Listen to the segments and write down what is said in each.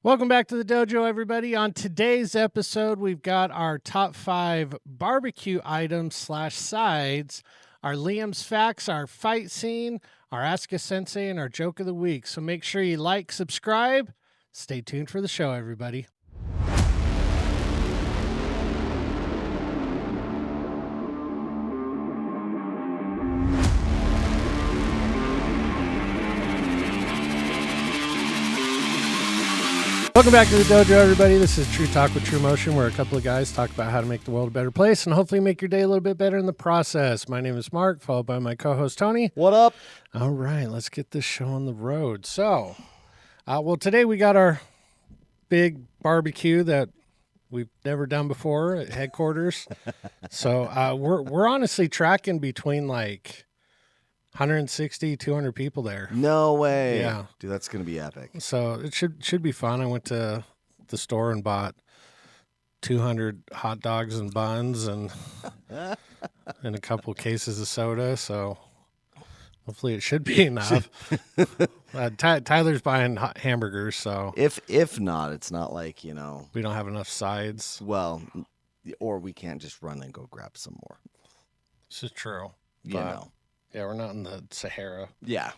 Welcome back to the dojo, everybody. On today's episode, we've got our top 5 barbecue items / sides, our Liam's facts, our fight scene, our Ask a Sensei, and our joke of the week. So make sure you like, subscribe. Stay tuned for the show, everybody. Welcome back to the dojo, everybody. This is True Talk with TruMotion, where a couple of guys talk about how to make the world a better place and hopefully make your day a little bit better in the process. My name is Mark, followed by my co-host Tony. What up? All right, let's get this show on the road. So, today we got our big barbecue that we've never done before at headquarters. So we're honestly tracking between like 160, 200 people there. No way. Yeah. Dude, that's going to be epic. So it should be fun. I went to the store and bought 200 hot dogs and buns and and a couple cases of soda. So hopefully it should be enough. Tyler's buying hamburgers, so if not, it's not like, we don't have enough sides. Well, or we can't just run and go grab some more. This is true. Yeah, we're not in the Sahara. Yeah.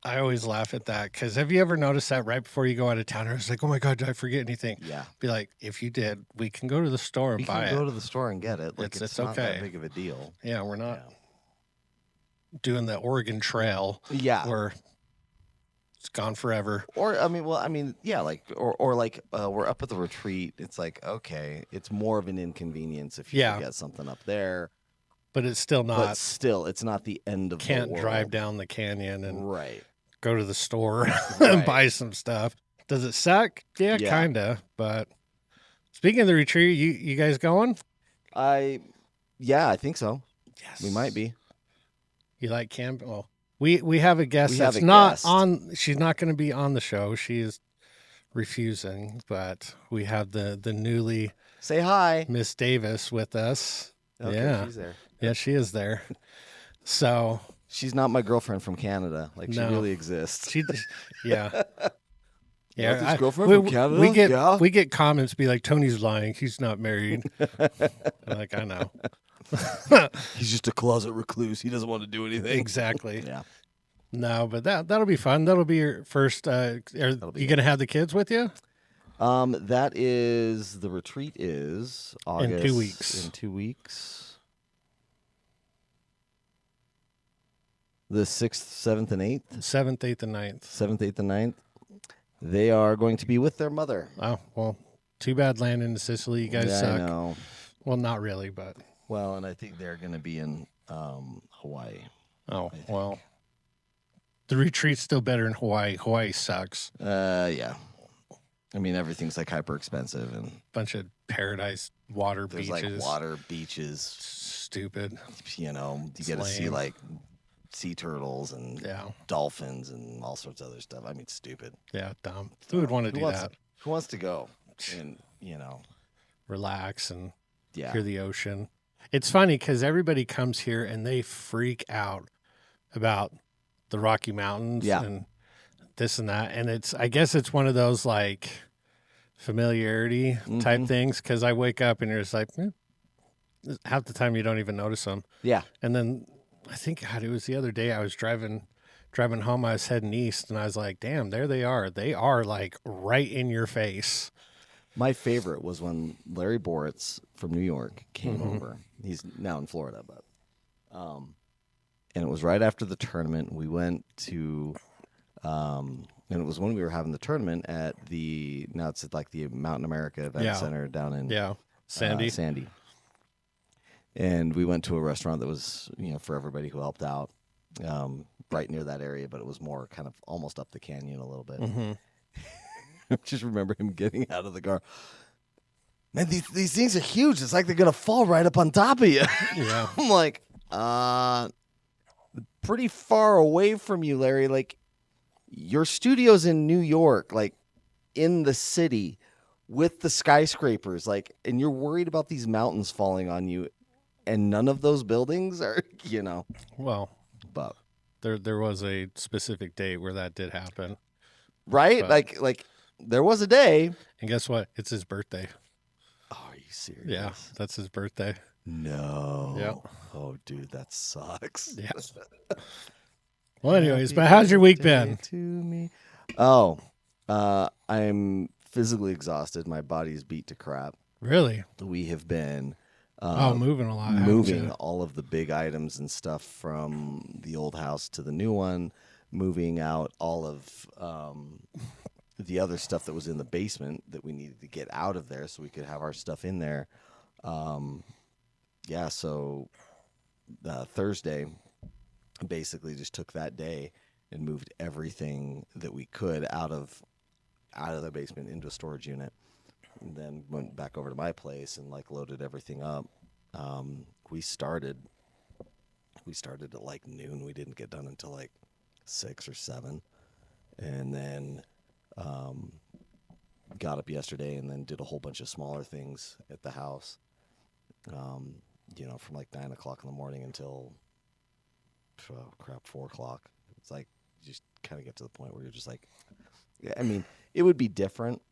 I always laugh at that because have you ever noticed that right before you go out of town? It's like, oh my God, did I forget anything? Yeah. Be like, if you did, we can go to the store and buy it. We can go to the store and get it. Like, it's not okay. that big of a deal. Yeah, we're not doing the Oregon Trail. Yeah. Where it's gone forever. Or, yeah, like, or like we're up at the retreat. It's like, okay, it's more of an inconvenience if you get something up there. But it's still not. But still, it's not the end of the world. Can't drive down the canyon and right. Go to the store and buy some stuff. Does it suck? Yeah, kind of. But speaking of the retreat, you guys going? I think so. Yes. We might be. You like camp? Well, we have a guest that's not on. She's not going to be on the show. She is refusing. But we have the newly say hi Miss Davis with us. Okay, yeah, she's there. Yeah, she is there. So she's not my girlfriend from Canada. Like she really exists. Yeah. Yeah, his girlfriend from Canada. We get comments be like, Tony's lying. He's not married. Like, I know. He's just a closet recluse. He doesn't want to do anything. Exactly. Yeah. No, but that'll be fun. That'll be your first. Are you going to have the kids with you? That is the retreat is August in 2 weeks. In 2 weeks. The 6th, 7th, and 8th? 7th, 8th, and 9th. 7th, 8th, and 9th. They are going to be with their mother. Oh, well, too bad landing in Sicily. You guys suck. I know. Well, not really, but. Well, and I think they're going to be in Hawaii. Oh, well. The retreat's still better in Hawaii. Hawaii sucks. Yeah. I mean, everything's like hyper expensive and bunch of paradise water beaches. There's like water beaches. Stupid. You get to see like sea turtles and dolphins and all sorts of other stuff. I mean, stupid. Yeah, dumb. Who would want to do that? Who wants to go and, relax and hear the ocean? It's funny because everybody comes here and they freak out about the Rocky Mountains and this and that. And I guess it's one of those like familiarity type things because I wake up and you're just like, half the time you don't even notice them. Yeah. And then I think, God, it was the other day I was driving home. I was heading east, and I was like, damn, there they are. They are, like, right in your face. My favorite was when Larry Boritz from New York came over. He's now in Florida, but and it was right after the tournament. We went to and it was when we were having the tournament at now it's at like the Mountain America Event Center down in Sandy. And we went to a restaurant that was, for everybody who helped out, right near that area, but it was more kind of almost up the canyon a little bit. I just remember him getting out of the car. Man, these things are huge. It's like they're going to fall right up on top of you. Yeah. I'm like, pretty far away from you, Larry. Like, your studio's in New York, like, in the city with the skyscrapers, like, and you're worried about these mountains falling on you. And none of those buildings are, Well, but there was a specific date where that did happen. Right? But, like there was a day. And guess what? It's his birthday. Oh, are you serious? Yeah, that's his birthday. No. Yep. Oh, dude, that sucks. Yeah. Well, anyways, but how's your week been? To me. Oh, I'm physically exhausted. My body's beat to crap. Really? We have been moving a lot. Moving all of the big items and stuff from the old house to the new one, moving out all of the other stuff that was in the basement that we needed to get out of there so we could have our stuff in there. So Thursday, basically just took that day and moved everything that we could out of the basement into a storage unit, and then went back over to my place and like loaded everything up. We started at like noon. We didn't get done until like 6 or 7, and then got up yesterday and then did a whole bunch of smaller things at the house. From like 9 o'clock in the morning until 4 o'clock. It's like you just kind of get to the point where you're just like, I mean, it would be different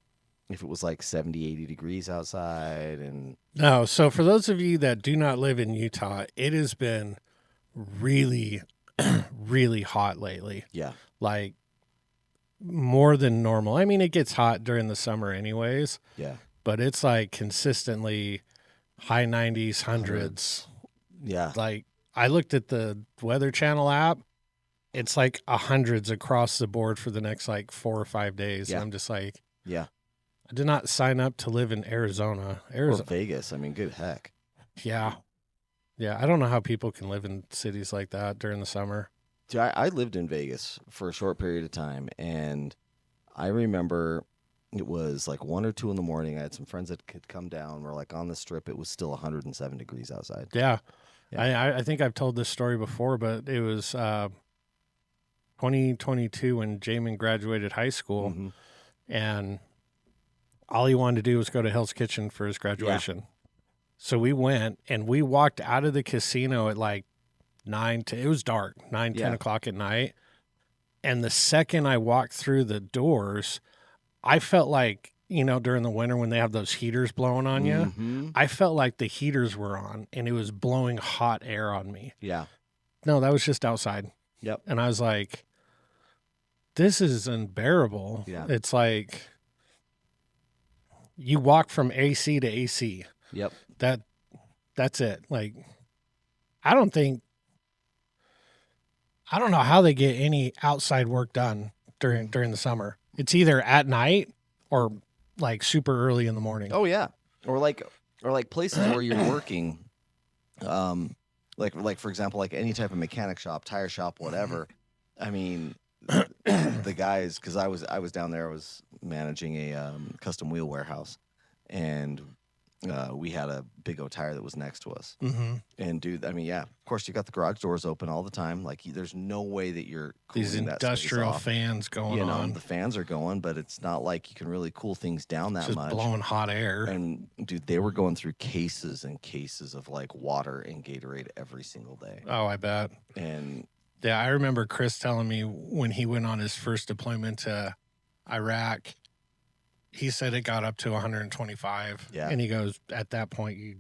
if it was like 70, 80 degrees outside. And no, so for those of you that do not live in Utah, it has been really, really hot lately. Yeah. Like more than normal. I mean, it gets hot during the summer anyways. Yeah. But it's like consistently high 90s, hundreds. Yeah. Like I looked at the Weather Channel app. It's like hundreds across the board for the next like 4 or 5 days. Yeah. And I'm just like, yeah. I did not sign up to live in Arizona. Or Vegas. I mean, good heck. Yeah. Yeah. I don't know how people can live in cities like that during the summer. Dude, I lived in Vegas for a short period of time, and I remember it was like 1 or 2 in the morning. I had some friends that could come down. We're like on the strip. It was still 107 degrees outside. Yeah. I think I've told this story before, but it was 2022 when Jamin graduated high school, mm-hmm. and all he wanted to do was go to Hell's Kitchen for his graduation. Yeah. So we went, and we walked out of the casino at like 10 o'clock at night. And the second I walked through the doors, I felt like, during the winter when they have those heaters blowing on you, mm-hmm. I felt like the heaters were on and it was blowing hot air on me. Yeah. No, that was just outside. Yep. And I was like, this is unbearable. Yeah. It's like you walk from AC to AC. Yep. That's it. Like, I don't know how they get any outside work done during the summer. It's either at night or like super early in the morning. Oh yeah. Or like places where you're working, like for example, like any type of mechanic shop, tire shop, whatever. I mean, the guys, because I was down there, I was managing a custom wheel warehouse, and we had a big old tire that was next to us. Mm-hmm. And dude, I mean, yeah, of course you got the garage doors open all the time. Like there's no way that you're cooling these industrial fans going on. The fans are going, but it's not like you can really cool things down that just much. Blowing hot air. And dude, they were going through cases and cases of like water and Gatorade every single day. Oh, I bet. And yeah, I remember Chris telling me when he went on his first deployment to Iraq, he said it got up to 125. Yeah. And he goes, at that point, you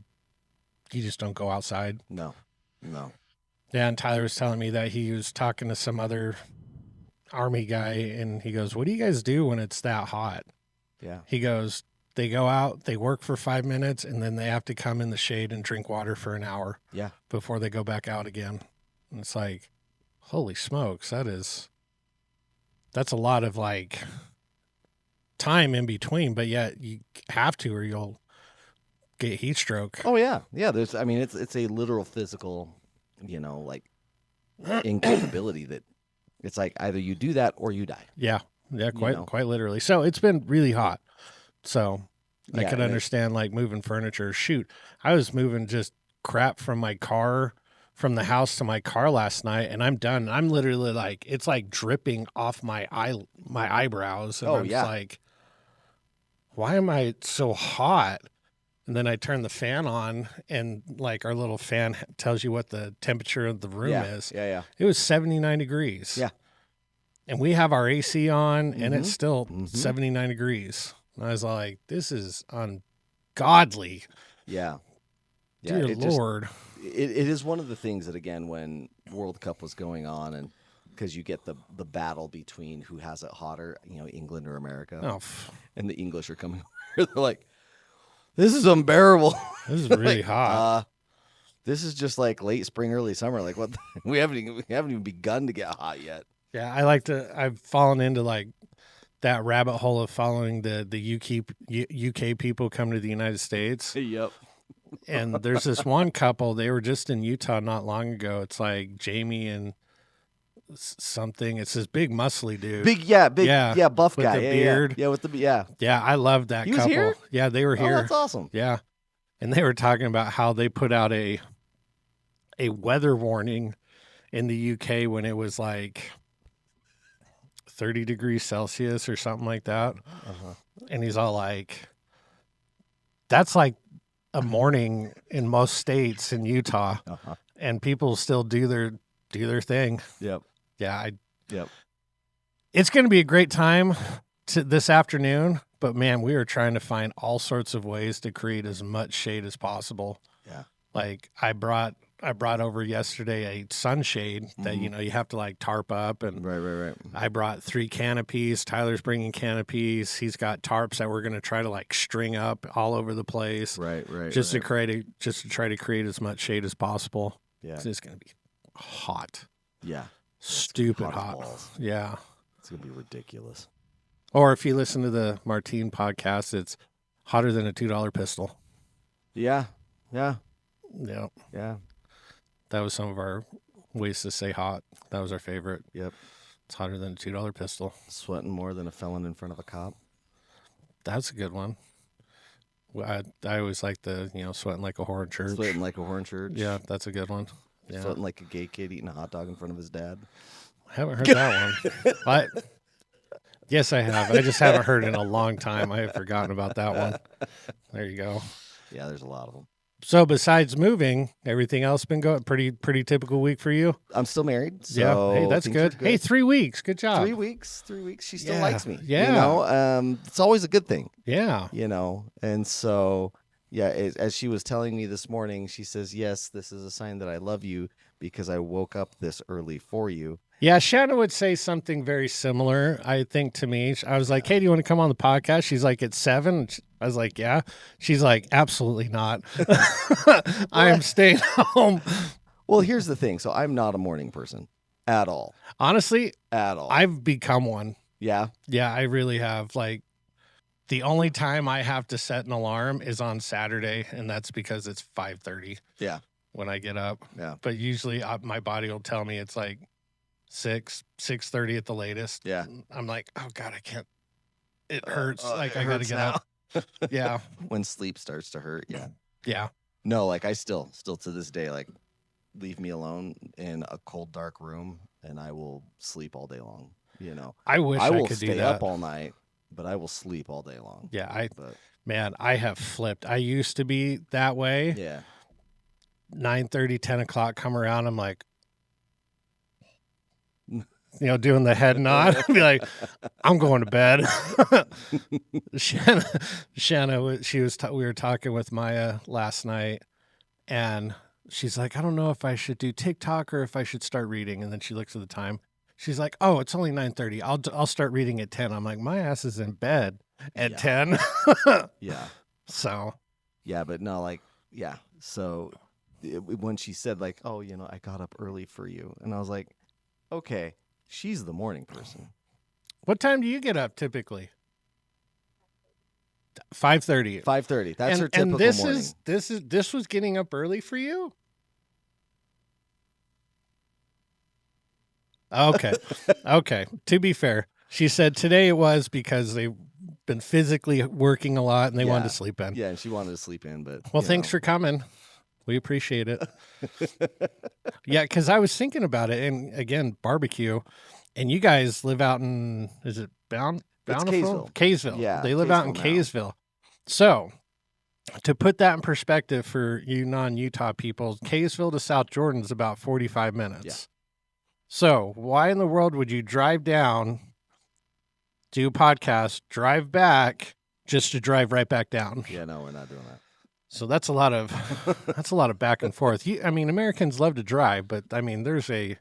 just don't go outside. No. Yeah, and Tyler was telling me that he was talking to some other Army guy, and he goes, what do you guys do when it's that hot? Yeah. He goes, they go out, they work for 5 minutes, and then they have to come in the shade and drink water for an hour. Yeah. Before they go back out again. And it's like, holy smokes, that's a lot of like time in between, but yet you have to or you'll get heat stroke. Oh yeah. It's a literal physical, like incapability that it's like either you do that or you die. Yeah, quite literally. So it's been really hot. So I could understand like moving furniture. Shoot, I was moving just crap from my car, from the house to my car last night, and I'm done. I'm literally like, it's like dripping off my eyebrows. And I'm just like, why am I so hot? And then I turn the fan on, and like our little fan tells you what the temperature of the room is. Yeah. It was 79 degrees. Yeah. And we have our AC on, and it's still 79 degrees. And I was like, this is ungodly. Yeah. Dear Lord. It is one of the things that, again, when World Cup was going on, and because you get the battle between who has it hotter, England or America. Oh. And the English are coming over. They're like, this is unbearable. This is really hot. This is just like late spring, early summer. Like what? We haven't even begun to get hot yet. Yeah, I've fallen into like that rabbit hole of following the UK people come to the United States. Yep. And there's this one couple, they were just in Utah not long ago. It's like Jamie and something. It's this big muscly dude. Buff with guy. The beard. Yeah, with the Yeah, I love that couple. Was here? Yeah, they were here. Oh, that's awesome. Yeah. And they were talking about how they put out a weather warning in the UK when it was like 30 degrees Celsius or something like that. And he's all like, that's like a morning in most states in Utah, and people still do their thing. Yep. Yeah. Yep. It's going to be a great time this afternoon, but man, we are trying to find all sorts of ways to create as much shade as possible. Yeah. Like I brought over yesterday a sunshade that, you have to like tarp up, and right. I brought 3 canopies. Tyler's bringing canopies. He's got tarps that we're going to try to like string up all over the place. Right. Just to try to create as much shade as possible. Yeah. It's going to be hot. Yeah. Stupid hot. hot. Balls. Yeah. It's going to be ridiculous. Or if you listen to the Martine podcast, it's hotter than a $2 pistol. Yeah. Yeah. That was some of our ways to say hot. That was our favorite. Yep. It's hotter than a $2 pistol. Sweating more than a felon in front of a cop. That's a good one. I always like the, sweating like a whore in church. Sweating like a whore in church. Yeah, that's a good one. Yeah. Sweating like a gay kid eating a hot dog in front of his dad. I haven't heard that one. Yes, I have. I just haven't heard it in a long time. I have forgotten about that one. There you go. Yeah, there's a lot of them. So besides moving, everything else been going pretty typical week for you? I'm still married. So yeah. Hey, that's good. Hey, 3 weeks. Good job. 3 weeks. She still likes me. Yeah. It's always a good thing. Yeah. And so, yeah, as she was telling me this morning, she says, yes, this is a sign that I love you because I woke up this early for you. Yeah, Shanna would say something very similar, I think, to me. I was like, hey, do you want to come on the podcast? She's like, it's 7. I was like, yeah. She's like, absolutely not. I am staying home. Well, here's the thing. So I'm not a morning person at all. Honestly, at all. I've become one. Yeah? Yeah, I really have. Like, the only time I have to set an alarm is on Saturday, and that's because it's 5:30. Yeah. When I get up. Yeah. But usually my body will tell me it's like 6:30 at the latest. Yeah. I'm like, oh God, I can't. It hurts. Like I gotta get up. Yeah. When sleep starts to hurt. Yeah. Yeah. No, like I still to this day, like leave me alone in a cold, dark room and I will sleep all day long. I wish I could do that. Stay up all night, but I will sleep all day long. Yeah. Man, I have flipped. I used to be that way. Yeah. 9:30, 10 o'clock come around. I'm like, doing the head nod. I'd be like, I'm going to bed. Shanna, we were talking with Maya last night, and she's like, I don't know if I should do TikTok or if I should start reading. And then she looks at the time. She's like, oh, it's only 9:30. I'll start reading at 10. I'm like, my ass is in bed at 10. Yeah. So. Yeah, but no, like, yeah. So when she said like, oh, I got up early for you. And I was like, okay. She's the morning person. What time do you get up typically? 5:30. 5:30. That's her typical morning. And this was getting up early for you? Okay. Okay. To be fair, she said today it was because they've been physically working a lot and they wanted to sleep in. Yeah, and she wanted to sleep in, but thanks for coming. We appreciate it. Yeah, because I was thinking about it, and again, barbecue, and you guys live out in, is it Bountiful? Kaysville. Yeah, they live out in Kaysville. So, to put that in perspective for you non-Utah people, Kaysville to South Jordan is about 45 minutes. So, why in the world would you drive down, do a podcast, drive back, just to drive right back down? Yeah, no, we're not doing that. So that's a lot of back and forth. I mean, Americans love to drive, but I mean, there's a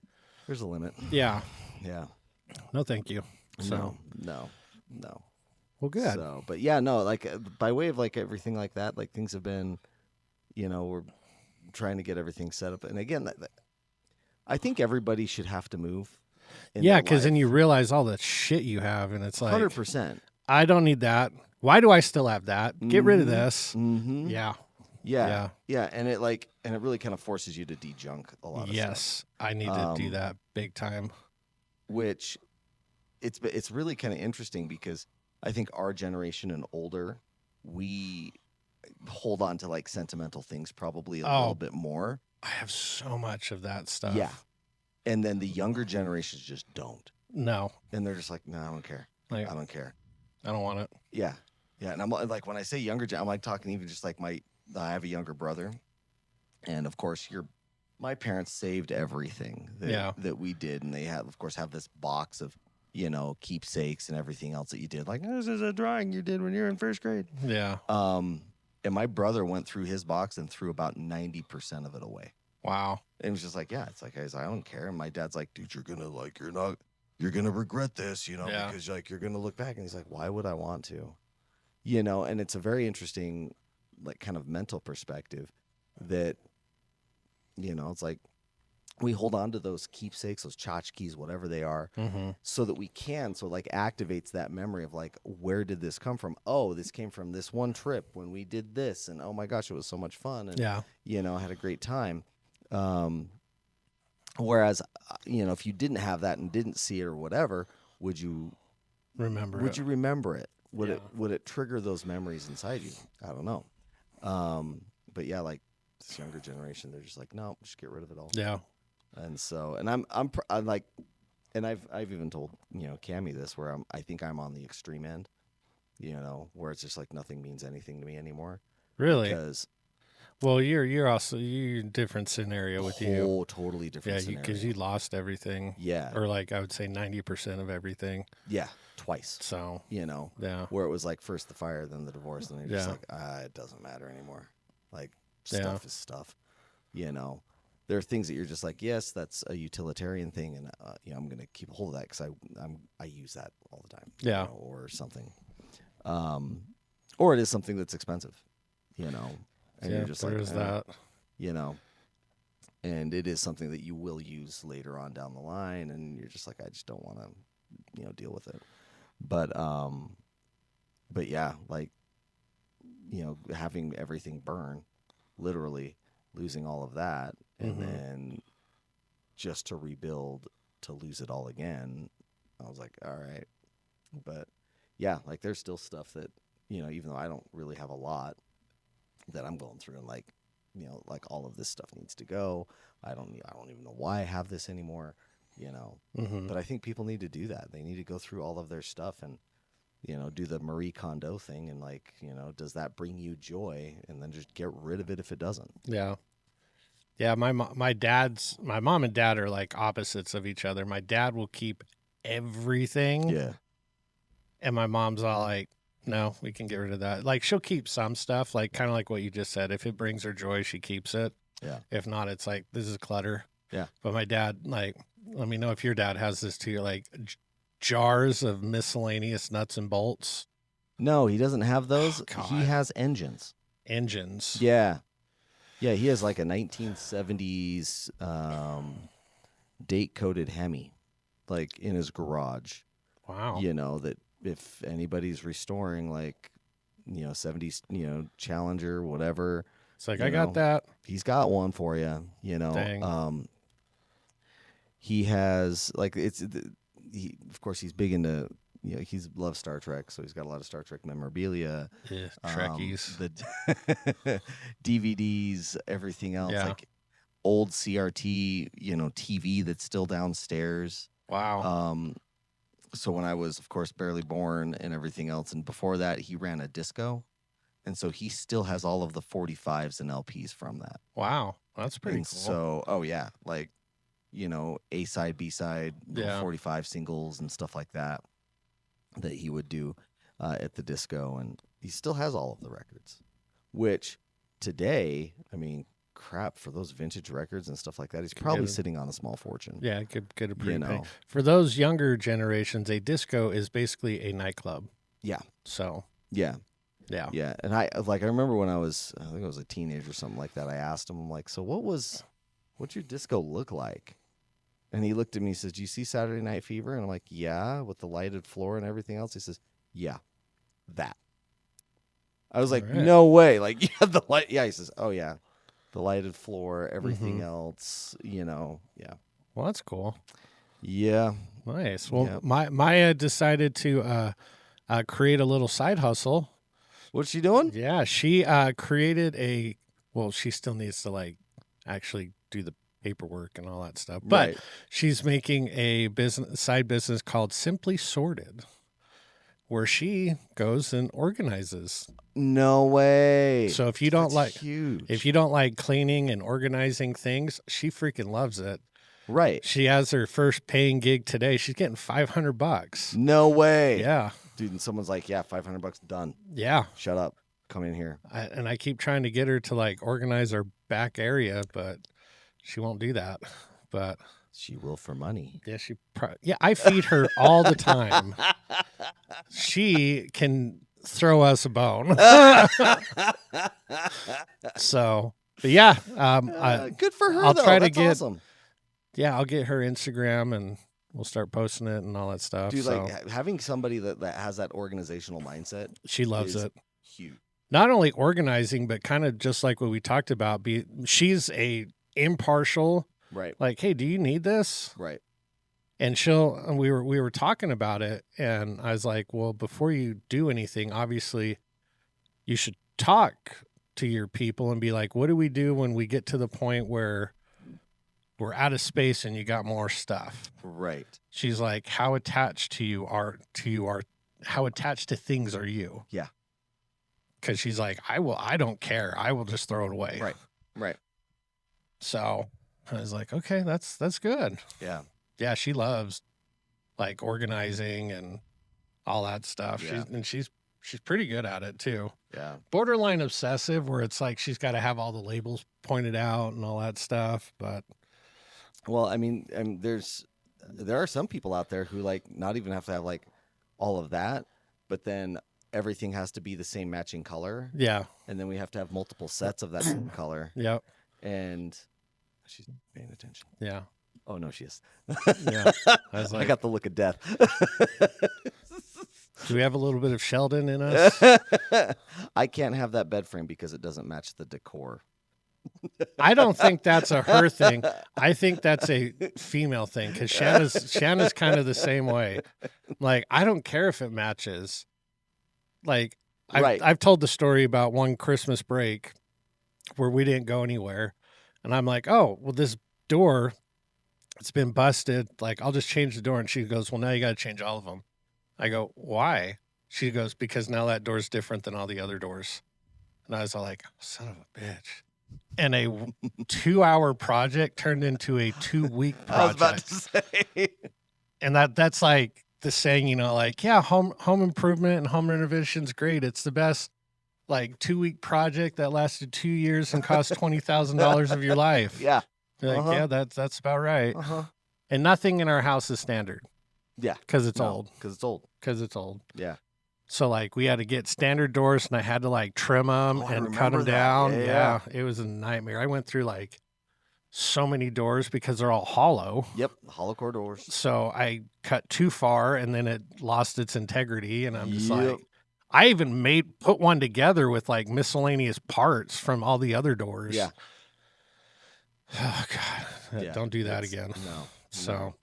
limit. Yeah. Yeah. No, thank you. So No. Well, good. So, but yeah, no, like by way of like everything like that, like things have been, we're trying to get everything set up. And again, I think everybody should have to move. Yeah, because then you realize all the shit you have, and it's like 100%. I don't need that. Why do I still have that? Get rid of this. Mm-hmm. Yeah. Yeah. And it really kind of forces you to de-junk a lot of stuff. Yes, I need to do that big time. Which it's really kind of interesting because I think our generation and older, we hold on to like sentimental things probably a little bit more. I have so much of that stuff. Yeah. And then the younger generations just don't. No. And they're just like, no, I don't care. Like, I don't care. I don't want it. Yeah. Yeah. And I'm like, when I say younger, I'm like talking even just like I have a younger brother. And of course, my parents saved everything that we did. And they of course, have this box of, keepsakes and everything else that you did. Like, this is a drawing you did when you were in first grade. Yeah. And my brother went through his box and threw about 90% of it away. Wow. And it was just like, yeah, it's like, I don't care. And my dad's like, dude, you're going to regret this, because like, you're going to look back. And he's like, why would I want to? And it's a very interesting, like kind of mental perspective that, it's like we hold on to those keepsakes, those tchotchkes, whatever they are, so that we can, like activates that memory of like, where did this come from? Oh, this came from this one trip when we did this. And oh my gosh, it was so much fun. And, I had a great time. Whereas, if you didn't have that and didn't see it or whatever, would you remember it? Would it trigger those memories inside you? I don't know. But yeah, like this younger generation, they're just like, no, just get rid of it all. Yeah. And so, and I'm like, and I've even told, Cammie this, where I think I'm on the extreme end, where it's just like nothing means anything to me anymore. Really? Because, well, you're also a different scenario with you. Oh, totally different scenario. Because you lost everything. Yeah. Or like I would say 90% of everything. Yeah, twice. So, where it was like first the fire, then the divorce, and you're just like, it doesn't matter anymore. Like stuff is stuff. There are things that you're just like, yes, that's a utilitarian thing, and I'm going to keep a hold of that because I use that all the time. Yeah. Or something. Or it is something that's expensive. And you're just there's like, that. And it is something that you will use later on down the line, and you're just like, I just don't want to, deal with it. But yeah, like, having everything burn, literally losing all of that, and then just to rebuild, to lose it all again, I was like, all right. But yeah, like there's still stuff that, even though I don't really have a lot, that I'm going through and like, like all of this stuff needs to go. I don't even know why I have this anymore, But I think people need to do that. They need to go through all of their stuff and, do the Marie Kondo thing and like, does that bring you joy? And then just get rid of it if it doesn't. Yeah. Yeah, my mom and dad are like opposites of each other. My dad will keep everything. Yeah. And my mom's all like, no, we can get rid of that. Like she'll keep some stuff, like kind of like what you just said. If it brings her joy, she keeps it. Yeah. If not, it's like, this is clutter. Yeah. But my dad, like, let me know if your dad has this too, like jars of miscellaneous nuts and bolts. No, he doesn't have those. Oh, he has engines. Engines. Yeah. Yeah, he has like a 1970s date-coded Hemi, like in his garage. Wow. That if anybody's restoring like, 70s, Challenger, whatever. It's like, I got that. He's got one for you, Dang. He has like, of course he's big into, he's loves Star Trek, so he's got a lot of Star Trek memorabilia. Yeah, Trekkies. The DVDs, everything else, like old CRT, TV that's still downstairs. Wow. So when I was, of course, barely born and everything else, and before that, he ran a disco, and so he still has all of the 45s and LPs from that. Wow, that's pretty cool. So, oh yeah, like A side, B side, 45 singles and stuff like that he would do at the disco, and he still has all of the records. Which today, I mean, crap, for those vintage records and stuff like that, he's probably sitting on a small fortune. Yeah, get a pretty penny. For those younger generations, a disco is basically a nightclub. Yeah. So. Yeah. Yeah. Yeah. And I remember when I think I was a teenager or something like that, I asked him, I'm like, so what's your disco look like? And he looked at me and says, do you see Saturday Night Fever? And I'm like, yeah, with the lighted floor and everything else. He says, yeah, that. I was like, no way. Like, yeah, the light. Yeah, he says, oh, yeah, the lighted floor, everything else, yeah. Well, that's cool. Yeah. Nice. Well, Maya decided to create a little side hustle. What's she doing? Yeah, she created she still needs to actually do the paperwork and all that stuff. But she's making a side business called Simply Sorted, where she goes and organizes. No way. So if you don't like cleaning and organizing things, she freaking loves it. Right. She has her first paying gig today. She's getting $500. No way. Yeah. Dude, and someone's like, yeah, $500 done. Yeah. Shut up. Come in here. I keep trying to get her to organize our back area, but she won't do that. But she will for money. Yeah, I feed her all the time. She can throw us a bone. So, but yeah, good for her. I'll try to That's get. Awesome. Yeah, I'll get her Instagram and we'll start posting it and all that stuff. Dude, having somebody that has that organizational mindset. She loves it. Huge. Not only organizing, but kind of just like what we talked about. She's a impartial. Right. Like, hey, do you need this? Right. And we were talking about it, and I was like, well, before you do anything, obviously, you should talk to your people and be like, what do we do when we get to the point where we're out of space and you got more stuff? Right. She's like, how attached how attached to things are you? Yeah. Because she's like, I don't care. I will just throw it away. Right. Right. So I was like, okay, that's good. Yeah. Yeah, she loves organizing and all that stuff. Yeah. She's pretty good at it too. Yeah. Borderline obsessive, where it's like she's got to have all the labels pointed out and all that stuff. But well, I mean, there are some people out there who not even have to have all of that, but then everything has to be the same matching color. Yeah. And then we have to have multiple sets of that same color. Yep. And she's paying attention. Yeah. Oh, no, she is. Yeah. I got the look of death. Do we have a little bit of Sheldon in us? I can't have that bed frame because it doesn't match the decor. I don't think that's a her thing. I think that's a female thing, because Shanna's kind of the same way. I don't care if it matches. I've told the story about one Christmas break where we didn't go anywhere. And I'm like, oh, well, this door, it's been busted. I'll just change the door. And she goes, well, now you got to change all of them. I go, why? She goes, because now that door's different than all the other doors. And I was all like, son of a bitch. And a 2-hour project turned into a 2-week project. I was about to say. And that's the saying, yeah, home improvement and home renovation's great. It's the best 2-week project that lasted 2 years and cost $20,000 of your life. Yeah. Yeah, that's about right. And nothing in our house is standard. Yeah. Because it's old. Because it's old. Yeah. So we had to get standard doors, and I had to trim them and cut them down. Yeah. It was a nightmare. I went through so many doors because they're all hollow. Yep. Hollow core doors. So I cut too far, and then it lost its integrity. And I'm just I even put one together with miscellaneous parts from all the other doors. Yeah. Oh God. Yeah, don't do that again. No. So.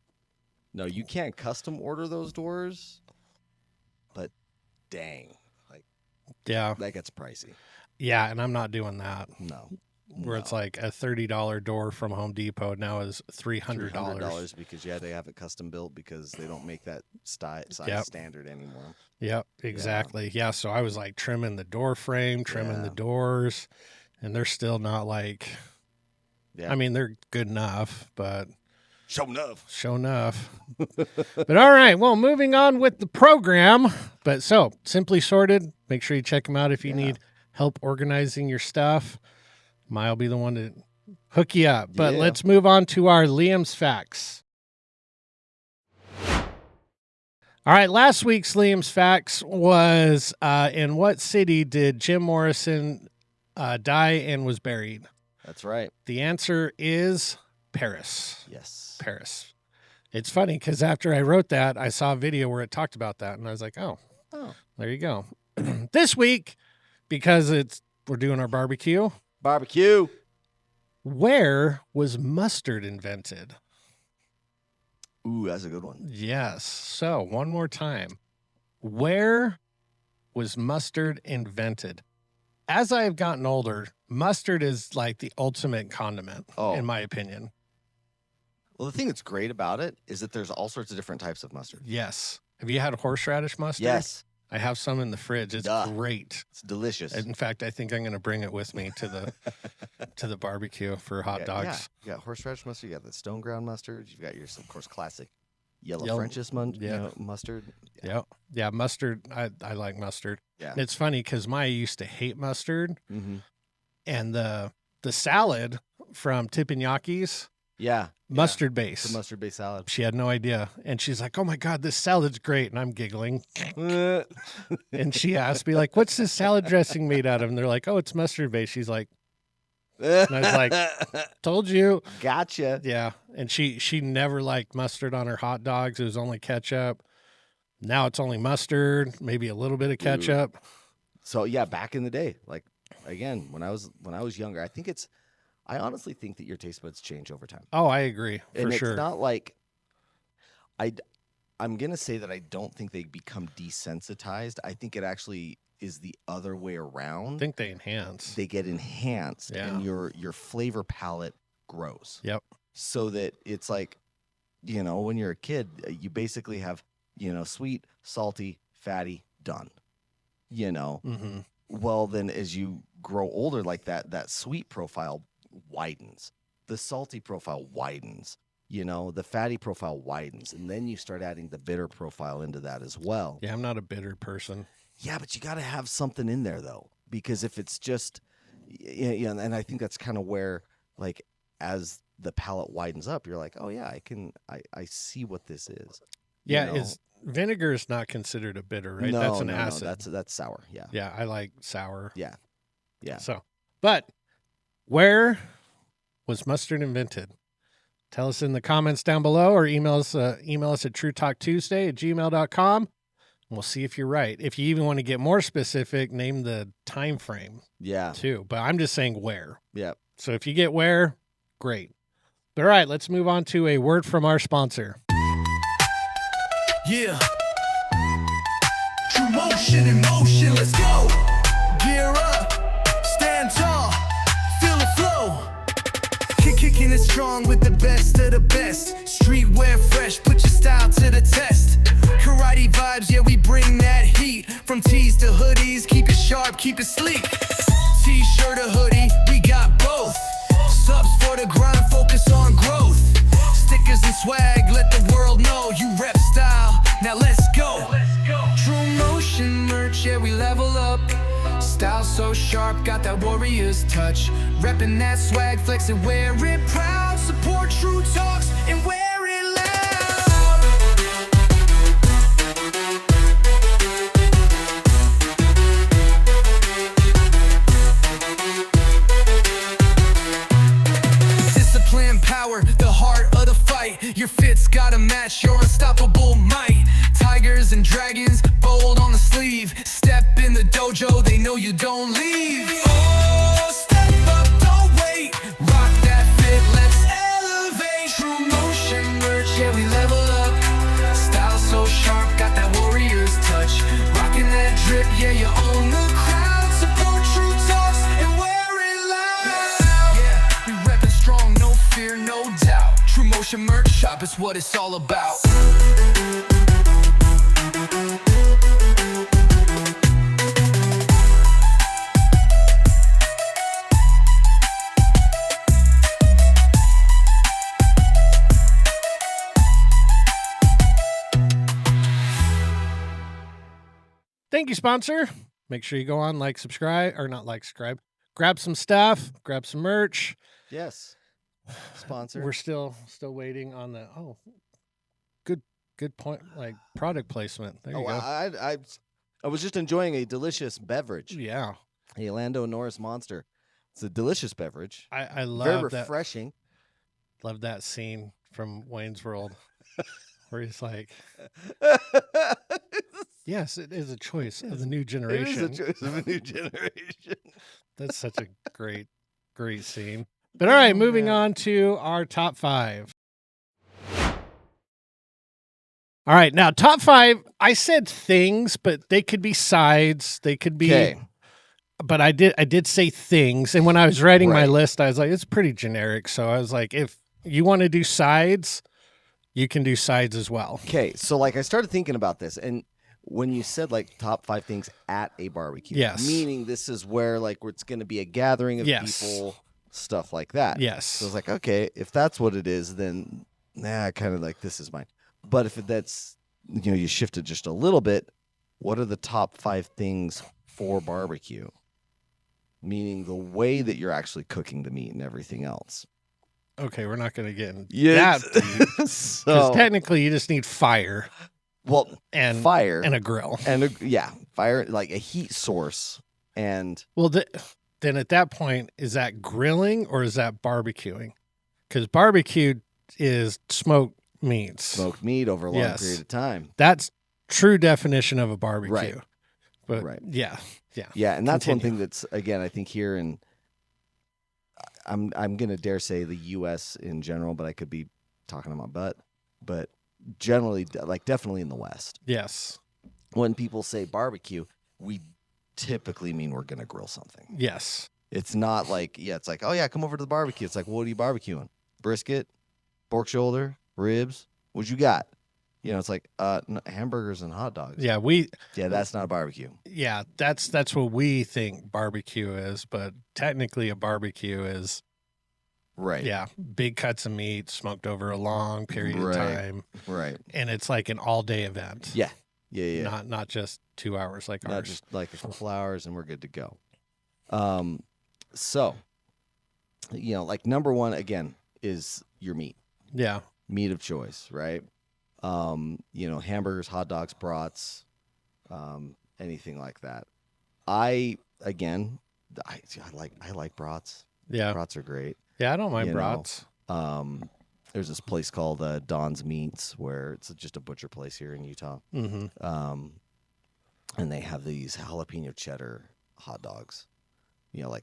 No, you can't custom order those doors, but dang, yeah, that gets pricey. Yeah, and I'm not doing that. No. It's a $30 door from Home Depot now is $300 because they have it custom built because they don't make that size standard anymore. Yep, exactly. Yeah, so I was trimming the door frame, trimming the doors, and they're still not I mean, they're good enough, but Show enough. Show enough. But all right, well, moving on with the program. But so, Simply Sorted, make sure you check them out if you need help organizing your stuff. I'll be the one to hook you up. But let's move on to our Liam's Facts. All right, last week's Liam's Facts was in what city did Jim Morrison die and was buried? That's right. The answer is Paris. Yes. Paris. It's funny because after I wrote that, I saw a video where it talked about that, and I was like, oh, there you go. This week, because we're doing our barbecue. Barbecue. Where was mustard invented? Ooh, that's a good one. Yes. So, one more time. Where was mustard invented? As I have gotten older, mustard is like the ultimate condiment, in my opinion. Well, the thing that's great about it is that there's all sorts of different types of mustard. Yes. Have you had horseradish mustard? Yes. I have some in the fridge. It's great. It's delicious. In fact, I think I'm going to bring it with me to the barbecue for hot dogs. You got horseradish mustard. You got the stone ground mustard. You've got your, of course, classic yellow French's mustard. Yeah, mustard. I like mustard. Yeah. And it's funny because Maya used to hate mustard. Mm-hmm. And the salad from Teppanyakis. Yeah. Mustard base. The mustard base salad. She had no idea. And she's like, oh my God, this salad's great. And I'm giggling. And she asked me, like, what's this salad dressing made out of? And they're like, oh, it's mustard base. She's like, and I was like, told you. Gotcha. Yeah. And she never liked mustard on her hot dogs. It was only ketchup. Now it's only mustard, maybe a little bit of ketchup. So yeah, back in the day, like again, when I was younger, I honestly think that your taste buds change over time. Oh, I agree. For sure. It's not like I'm going to say that I don't think they become desensitized. I think it actually is the other way around. I think they enhance. They get enhanced and your flavor palette grows. Yep. So that it's like, when you're a kid, you basically have, sweet, salty, fatty, done. Mm-hmm. Well, then as you grow older like that sweet profile widens, the salty profile widens, the fatty profile widens, and then you start adding the bitter profile into that as well. Yeah, I'm not a bitter person. Yeah, but you got to have something in there though, because if it's just, and I think that's kind of where, like, as the palate widens up, you're like, oh yeah, I see what this is. Yeah, vinegar is not considered a bitter, right? No, that's an acid. No, that's sour. Yeah. Yeah, I like sour. Yeah. So, but where was mustard invented? Tell us in the comments down below, or email us at TruTalkTuesday@gmail.com. And we'll see if you're right. If you even want to get more specific, name the time frame. Yeah. Too. But I'm just saying where. Yeah. So if you get where, great. But all right, let's move on to a word from our sponsor. Yeah. TruMotion in motion, let's go. Gear up, stand tall, feel the flow. Kicking it strong with the best of the best. Streetwear fresh, put your style to the test. Karate vibes, yeah, we bring that heat. From tees to hoodies, keep it sharp, keep it sleek. T-shirt or hoodie, we got both. Subs for the grind, focus on growth. Stickers and swag, let the world know you rep style. Now let's go. TruMotion merch, yeah, we level up. Style so sharp, got that warrior's touch. Reppin' that swag, flex it, wear it proud. Support TruTalks and wear it loud. Discipline, power, the heart of the fight. Your fit's gotta match your unstoppable might. Tigers and dragons, bold on the sleeve. Step in the dojo, they know you don't leave. Oh, step up, don't wait. Rock that fit, let's elevate. TruMotion merch, yeah, we level up. Style so sharp, got that warrior's touch. Rocking that drip, yeah, you own the crowd. Support TruTalks and wear it loud. Yeah, we reppin' strong, no fear, no doubt. TruMotion merch shop is what it's all about. you, sponsor. Make sure you go on, subscribe, or not subscribe. Grab some stuff, grab some merch. Yes. Sponsor. We're still waiting on the good point, product placement. There you go. I was just enjoying a delicious beverage. Yeah. A Lando Norris Monster. It's a delicious beverage. I love very refreshing. Love that scene from Wayne's World where he's like, yes, it is a choice of the new generation. It is a choice of a new generation. That's such a great scene. But all right, moving on to our top 5. All right, now top 5, I said things, but they could be sides. They could be. Okay. But I did say things, and when I was writing my list, I was like, it's pretty generic. So I was like, if you want to do sides, you can do sides as well. Okay, so I started thinking about this, and when you said top 5 things at a barbecue, yes, meaning this is where it's going to be a gathering of people, stuff like that. Yes. So I was like, okay, if that's what it is, then kind of this is mine. But if that's you shift it just a little bit, what are the top 5 things for barbecue? Meaning the way that you're actually cooking the meat and everything else. Okay, we're not going to get into that deep. Because technically you just need fire. Well, and fire. And a grill. And fire, a heat source. And well, then at that point, is that grilling or is that barbecuing? Because barbecue is smoked meats. Smoked meat over a long period of time. That's true definition of a barbecue. Right. But yeah. Yeah, and that's one thing that's, again, I think here in, I'm going to dare say the U.S. in general, but I could be talking on my butt, but generally, definitely in the West. Yes. When people say barbecue, we typically mean we're going to grill something. Yes. It's not it's oh yeah, come over to the barbecue. It's what are you barbecuing? Brisket, pork shoulder, ribs? What you got? It's hamburgers and hot dogs. Yeah, that's not a barbecue. Yeah, that's what we think barbecue is, but technically a barbecue is Yeah, big cuts of meat smoked over a long period of time. Right. And it's an all-day event. Yeah. Not just 2 hours like ours. Not just a couple hours and we're good to go. So, number 1 again is your meat. Yeah. Meat of choice, right? Hamburgers, hot dogs, brats, anything like that. I like brats. Yeah. Brats are great. Yeah, I don't mind brats. There's this place called Don's Meats where it's just a butcher place here in Utah. Mm-hmm. And they have these jalapeno cheddar hot dogs,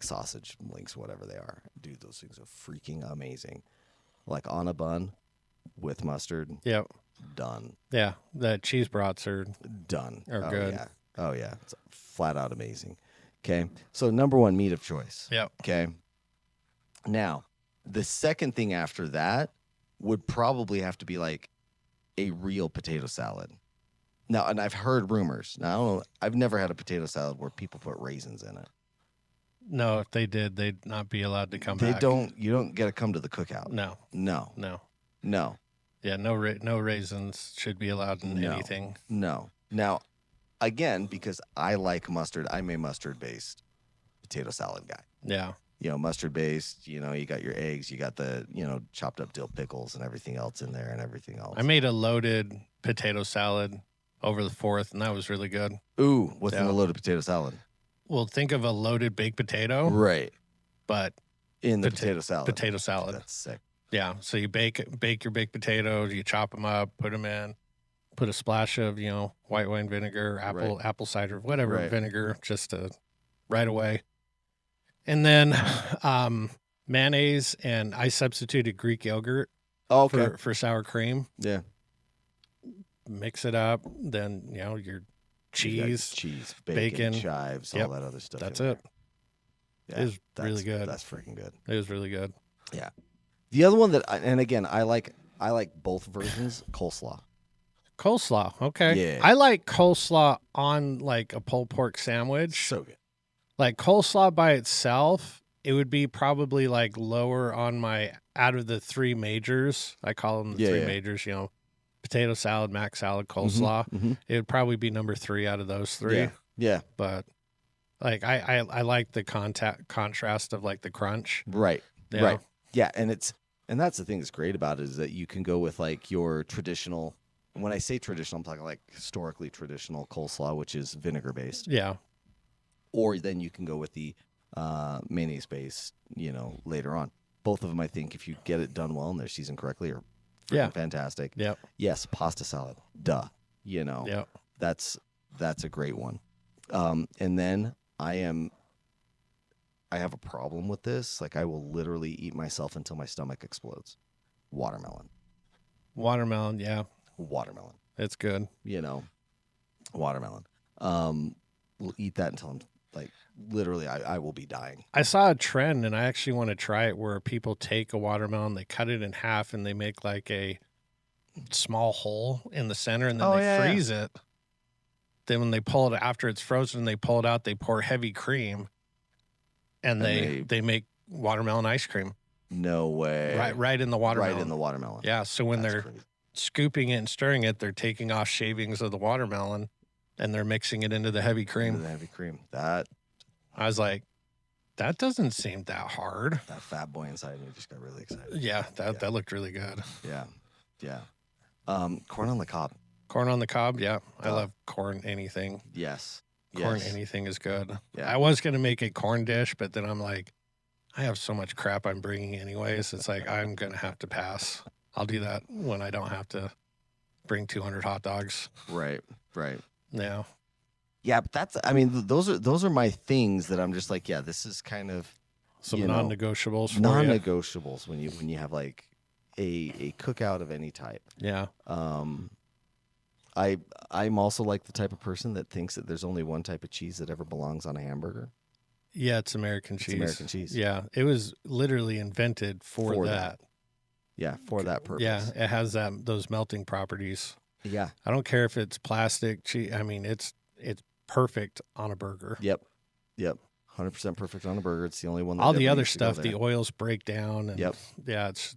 sausage links, whatever they are. Dude, those things are freaking amazing. On a bun with mustard. Yep. Done. Yeah, the cheese brats are done. Good. Yeah. Oh yeah, it's flat out amazing. Okay, so number 1, meat of choice. Yep. Okay. Now, the second thing after that would probably have to be a real potato salad. Now, and I've heard rumors. Now, I don't know. I've never had a potato salad where people put raisins in it. No, if they did, they'd not be allowed to come back. You don't get to come to the cookout. No. Yeah, no raisins should be allowed in anything. No. Now, again, because I like mustard, I'm a mustard-based potato salad guy. Yeah. Mustard-based, you got your eggs, you got the, chopped up dill pickles and everything else in there and everything else. I made a loaded potato salad over the 4th, and that was really good. Ooh, what's in a loaded potato salad? Well, think of a loaded baked potato. Right. But in the potato salad. Potato salad. That's sick. Yeah, so you bake your baked potatoes, you chop them up, put them in, put a splash of, white wine vinegar, apple cider, whatever vinegar, just right away. And then mayonnaise, and I substituted Greek yogurt for sour cream. Yeah. Mix it up, then, your cheese, bacon, chives, all that other stuff. That's it. Yeah, it was really good. That's freaking good. It was really good. Yeah. The other one and again, I like both versions, coleslaw. Coleslaw, okay. Yeah. I like coleslaw on a pulled pork sandwich. So good. Coleslaw by itself, it would be probably lower on my, out of the 3 majors. I call them the 3 majors, potato salad, mac salad, coleslaw. Mm-hmm. It would probably be number 3 out of those 3. Yeah. But like I like the contrast of like the crunch. Right. Yeah. Right. Yeah, and that's the thing that's great about it is that you can go with like your traditional. When I say traditional, I'm talking like historically traditional coleslaw, which is vinegar based. Yeah. Or then you can go with the mayonnaise based, later on. Both of them, I think, if you get it done well and they're seasoned correctly, are freaking fantastic. Yeah. Yes, pasta salad. Duh. Yeah. That's a great one. And then I have a problem with this. Like I will literally eat myself until my stomach explodes. Watermelon. Watermelon, yeah. Watermelon. It's good. Watermelon. We'll eat that until I'm like literally I will be dying. I saw a trend and I actually want to try it where people take a watermelon, they cut it in half and they make like a small hole in the center and then they freeze it. Then when they pull it after it's frozen, they pull it out, they pour heavy cream and they make watermelon ice cream. No way. Right in the watermelon. Right in the watermelon. Yeah. So when they're scooping it and stirring it, they're taking off shavings of the watermelon and they're mixing it into the heavy cream. That I was like, that doesn't seem that hard. That fat boy inside me just got really excited. Yeah, that looked really good. Yeah. Corn on the cob. Corn on the cob, yeah. I love corn anything. Yes. Corn anything is good. Yeah. I was going to make a corn dish, but then I'm like, I have so much crap I'm bringing anyways. It's like, I'm going to have to pass. I'll do that when I don't have to bring 200 hot dogs. Right. Yeah. Yeah, but those are my things that I'm just like, yeah, this is kind of some non-negotiables for non-negotiables when you have like a cookout of any type. Yeah. I'm also like the type of person that thinks that there's only one type of cheese that ever belongs on a hamburger. Yeah, it's American cheese. It's American cheese. Yeah, it was literally invented for that. Yeah, for that purpose. Yeah, it has those melting properties. Yeah. I don't care if it's plastic cheese. I mean, it's perfect on a burger. Yep. 100% perfect on a burger. It's the only one. All the other stuff, the oils break down. And yep. Yeah, it's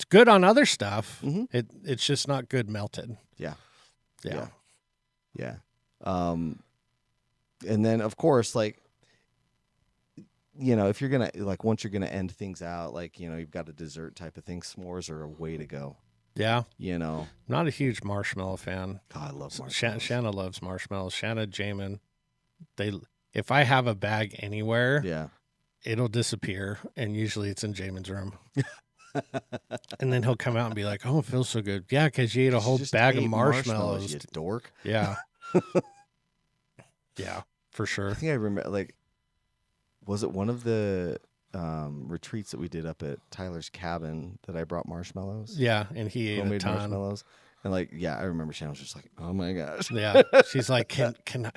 good on other stuff. Mm-hmm. It's just not good melted. Yeah. Yeah. And then of course, like, if you're gonna once you're gonna end things out, like you've got a dessert type of thing. S'mores are a way to go. Yeah. Not a huge marshmallow fan. God, I love marshmallows. Shanna loves marshmallows. Shanna, Jamin, if I have a bag anywhere, it'll disappear, and usually it's in Jamin's room. And then he'll come out and be like, "Oh, it feels so good." Yeah, because you ate a whole bag of marshmallows. You dork. Yeah. Yeah, for sure. I think I remember, was it one of the retreats that we did up at Tyler's cabin that I brought marshmallows? Yeah, and he ate homemade a ton. Marshmallows. And I remember Shannon was just like, "Oh my gosh." Yeah, she's like, "Can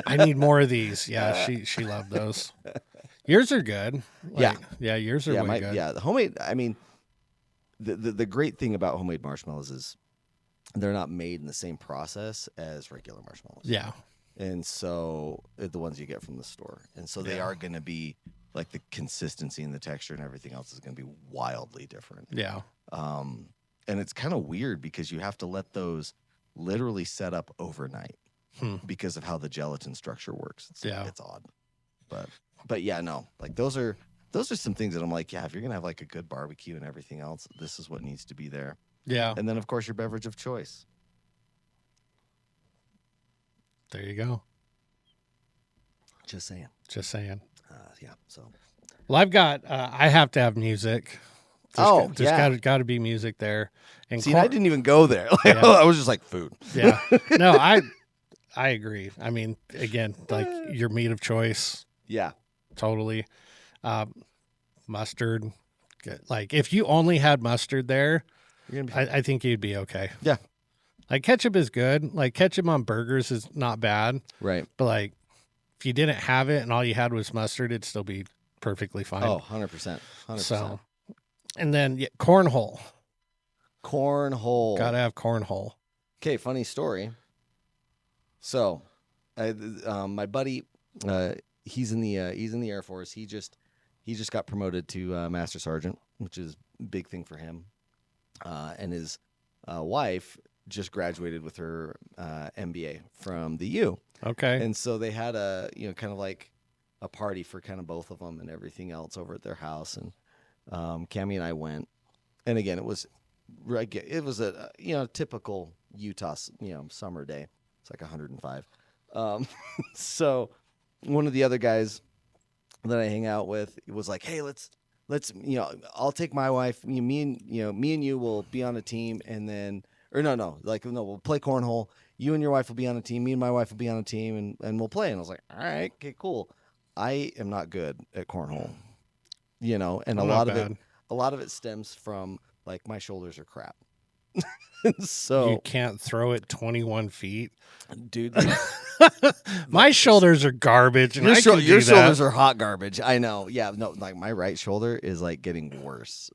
I need more of these?" Yeah, she loved those. Yours are good. Yeah, yours are way good. Yeah, the homemade. I mean, the great thing about homemade marshmallows is they're not made in the same process as regular marshmallows. Yeah, and so the ones you get from the store, and so they are going to be like the consistency and the texture and everything else is going to be wildly different. Yeah. And it's kind of weird because you have to let those literally set up overnight because of how the gelatin structure works. It's odd, but yeah, no, like those are some things that I'm like, yeah, if you're gonna have like a good barbecue and everything else, this is what needs to be there. Yeah, and then of course your beverage of choice. There you go. Just saying. Yeah. So, well, I've got. I have to have music. There's got to be music there. And see, I didn't even go there. I was just like food. Yeah. No, I agree. I mean, again, like your meat of choice. Yeah. Totally. Mustard. Like if you only had mustard there, I think you'd be okay. Yeah. Like ketchup is good. Like ketchup on burgers is not bad. Right. But like if you didn't have it and all you had was mustard, it'd still be perfectly fine. Oh, 100%. 100%. So, and then cornhole. Cornhole. Gotta have cornhole. Okay, funny story. So, my buddy, he's in the Air Force. He just got promoted to Master Sergeant, which is a big thing for him. And his wife just graduated with her MBA from the U. Okay. And so they had a, kind of like a party for kind of both of them and everything else over at their house. And Cammie and I went. And again, it was a typical Utah, summer day. It's like 105. So one of the other guys that I hang out with was like, hey, let's I'll take my wife, me and you will be on a team, and then we'll play cornhole. You and your wife will be on a team. Me and my wife will be on a team, and we'll play. And I was like, all right, okay, cool. I am not good at cornhole, and a lot of it stems from like my shoulders are crap. So you can't throw it 21 feet, dude. My shoulders are garbage. And your shoulders are hot garbage. I know. Yeah, no, like my right shoulder is like getting worse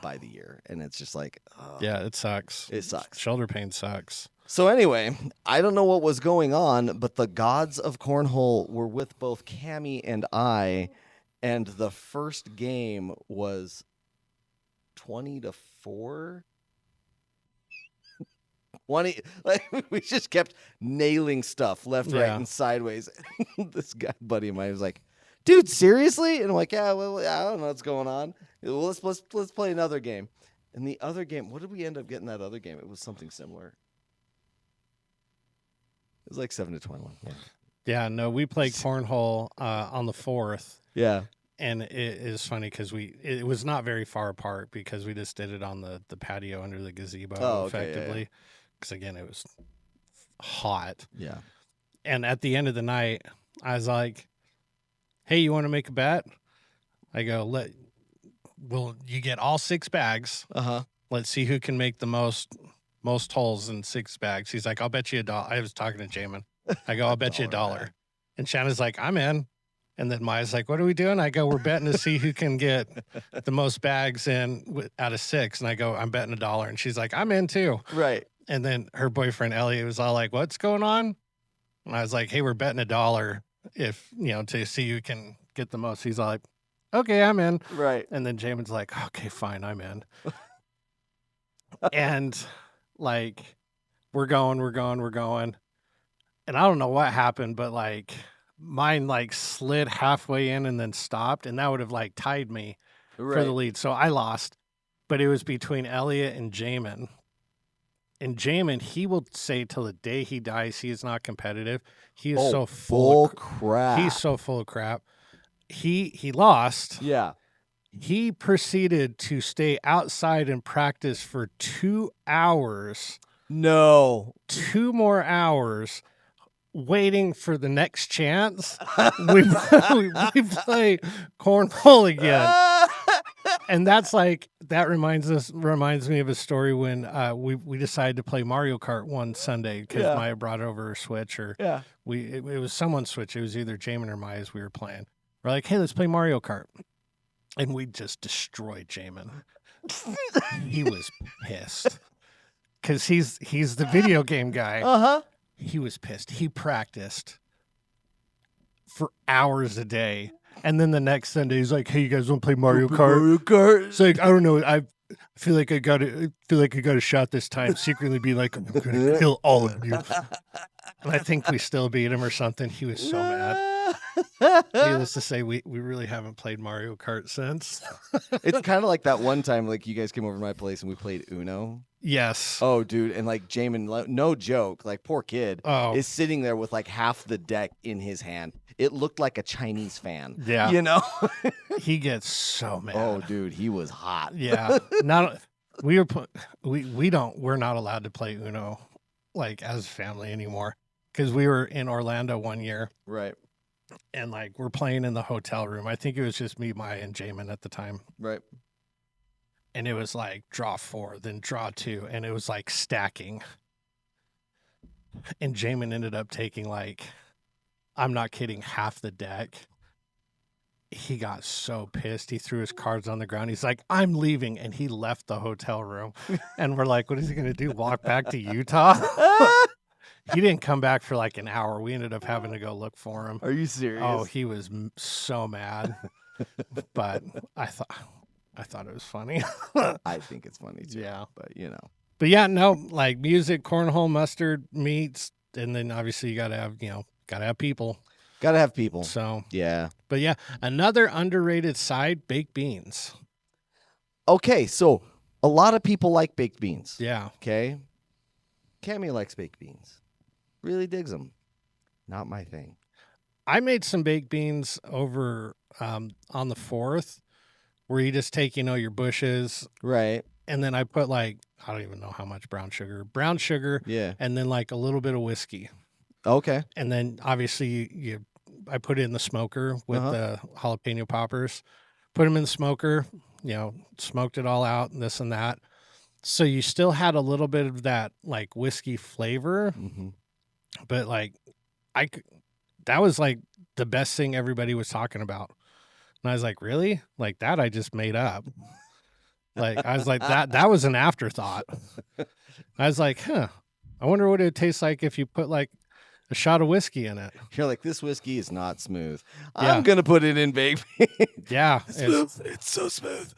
by the year, and it's just like, yeah, it sucks. It sucks. Shoulder pain sucks. So anyway, I don't know what was going on, but the gods of cornhole were with both Cammie and I, and the first game was 20-4. 20, like we just kept nailing stuff left, right, and sideways. This guy, buddy of mine, was like, "Dude, seriously?" And I'm like, "Yeah, well, I don't know what's going on. Well, let's play another game." And the other game, what did we end up getting that other game? It was something similar. It was like 7-21. Yeah. Yeah. No, we played cornhole on the 4th. Yeah. And it is funny because it was not very far apart because we just did it on the patio under the gazebo effectively. Because, again, it was hot. Yeah. And at the end of the night, I was like, hey, you want to make a bet? I go, you get all 6 bags. Uh-huh. Let's see who can make the most holes in 6 bags. He's like, I'll bet you $1. I was talking to Jamin. I go, I'll bet you $1. And Shanna's like, I'm in. And then Maya's like, what are we doing? I go, we're betting to see who can get the most bags in out of 6. And I go, I'm betting $1. And she's like, I'm in too. Right. And then her boyfriend, Elliot, was all like, what's going on? And I was like, hey, we're betting $1 if, to see who can get the most. He's all like, okay, I'm in. Right. And then Jamin's like, okay, fine, I'm in. And like, we're going. And I don't know what happened, but like mine like slid halfway in and then stopped. And that would have like tied me for the lead. So I lost, but it was between Elliot and Jamin. And Jamin, he will say till the day he dies, he is not competitive. He is so full of crap. He's so full of crap. He lost. Yeah. He proceeded to stay outside and practice for 2 hours. No. 2 more hours waiting for the next chance. we play cornhole again. And that's like, that reminds me of a story when we decided to play Mario Kart one Sunday because Maya brought over a Switch, or it was someone's Switch. It was either Jamin or Maya's we were playing. We're like, hey, let's play Mario Kart. And we just destroyed Jamin. He was pissed because he's the video game guy. Uh-huh. He was pissed. He practiced for hours a day. And then the next Sunday, he's like, "Hey, you guys want to play Mario Kart?" It's like, I don't know. I feel like I got a shot this time. Secretly, be like, "I'm going to kill all of you." And I think we still beat him or something. He was so mad. Needless to say, we really haven't played Mario Kart since. It's kind of like that one time, like you guys came over to my place and we played Uno. Yes. Oh, dude, and like Jamin, no joke, like poor kid is sitting there with like half the deck in his hand. It looked like a Chinese fan. Yeah. You know? He gets so mad. Oh, dude, he was hot. Yeah. We're not allowed to play Uno like as a family anymore because we were in Orlando one year. Right. And like we're playing in the hotel room. I think it was just me, Maya, and Jamin at the time. Right. And it was like draw 4, then draw 2, and it was like stacking. And Jamin ended up taking like, I'm not kidding, half the deck. He got so pissed. He threw his cards on the ground. He's like, I'm leaving. And he left the hotel room. And we're like, what is he going to do? Walk back to Utah? He didn't come back for like an hour. We ended up having to go look for him. Are you serious? Oh, he was so mad. But I thought it was funny. I think it's funny too. Yeah. But you know. But yeah, no, like music, cornhole, mustard, meats, and then obviously you got to have people. Got to have people. So yeah. But yeah, another underrated side, baked beans. Okay, so a lot of people like baked beans. Yeah. Okay. Cammy likes baked beans. Really digs them. Not my thing. I made some baked beans over on the 4th, where you just take, your bushes. Right. And then I put I don't even know how much brown sugar. Yeah. And then like a little bit of whiskey. Okay. And then obviously I put it in the smoker with the jalapeno poppers, put them in the smoker, smoked it all out and this and that. So you still had a little bit of that like whiskey flavor, but that was like the best thing everybody was talking about. And I was like, really? Like that I just made up. Like I was like, that was an afterthought. I was like, I wonder what it would taste like if you put like a shot of whiskey in it. You're like, this whiskey is not smooth. Yeah. I'm gonna put it in baked beans. Yeah. It's so smooth.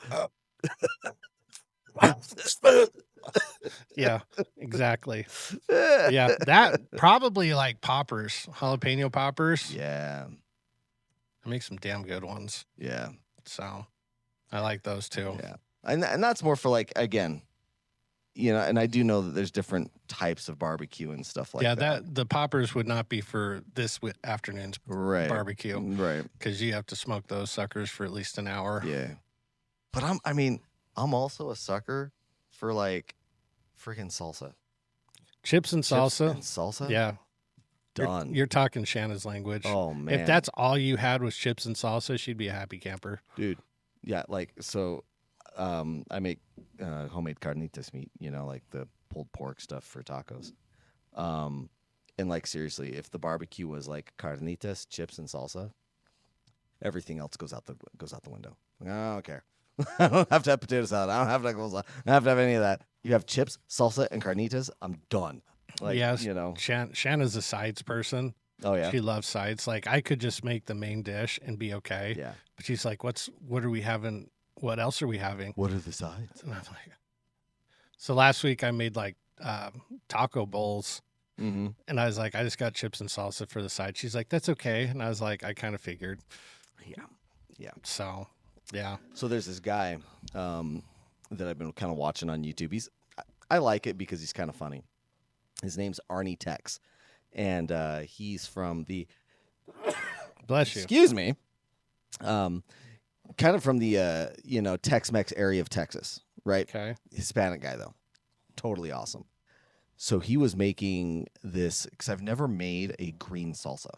Smooth. Yeah, exactly. Yeah, that probably like poppers, jalapeno poppers. Yeah. I make some damn good ones. Yeah. So I like those too. Yeah. And that's more for like, again, and I do know that there's different types of barbecue and stuff like that. Yeah, the poppers would not be for this afternoon's barbecue. Right. Because you have to smoke those suckers for at least an hour. Yeah. But I'm also a sucker for like freaking salsa. Chips and salsa. Salsa? Yeah. Done. You're talking Shanna's language. Oh, man. If that's all you had was chips and salsa, she'd be a happy camper. Dude. Yeah, like, so I make homemade carnitas meat, like the pulled pork stuff for tacos. And like, seriously, if the barbecue was like carnitas, chips, and salsa, everything else goes out the window. Like, I don't care. I don't have to have potato salad. I don't have to have any of that. You have chips, salsa, and carnitas. I'm done. Like, yes, Shanna's a sides person. Oh yeah, she loves sides. Like I could just make the main dish and be okay. Yeah, but she's like, what are we having? What else are we having? What are the sides? And I'm like, so last week I made like taco bowls, and I was like, I just got chips and salsa for the side. She's like, that's okay, and I was like, I kind of figured. Yeah. So. Yeah. So there's this guy that I've been kind of watching on YouTube. I like it because he's kind of funny. His name's Arnie Tex, and he's from the. Bless you. Excuse me. Kind of from the Tex-Mex area of Texas, right? Okay. Hispanic guy though, totally awesome. So he was making this because I've never made a green salsa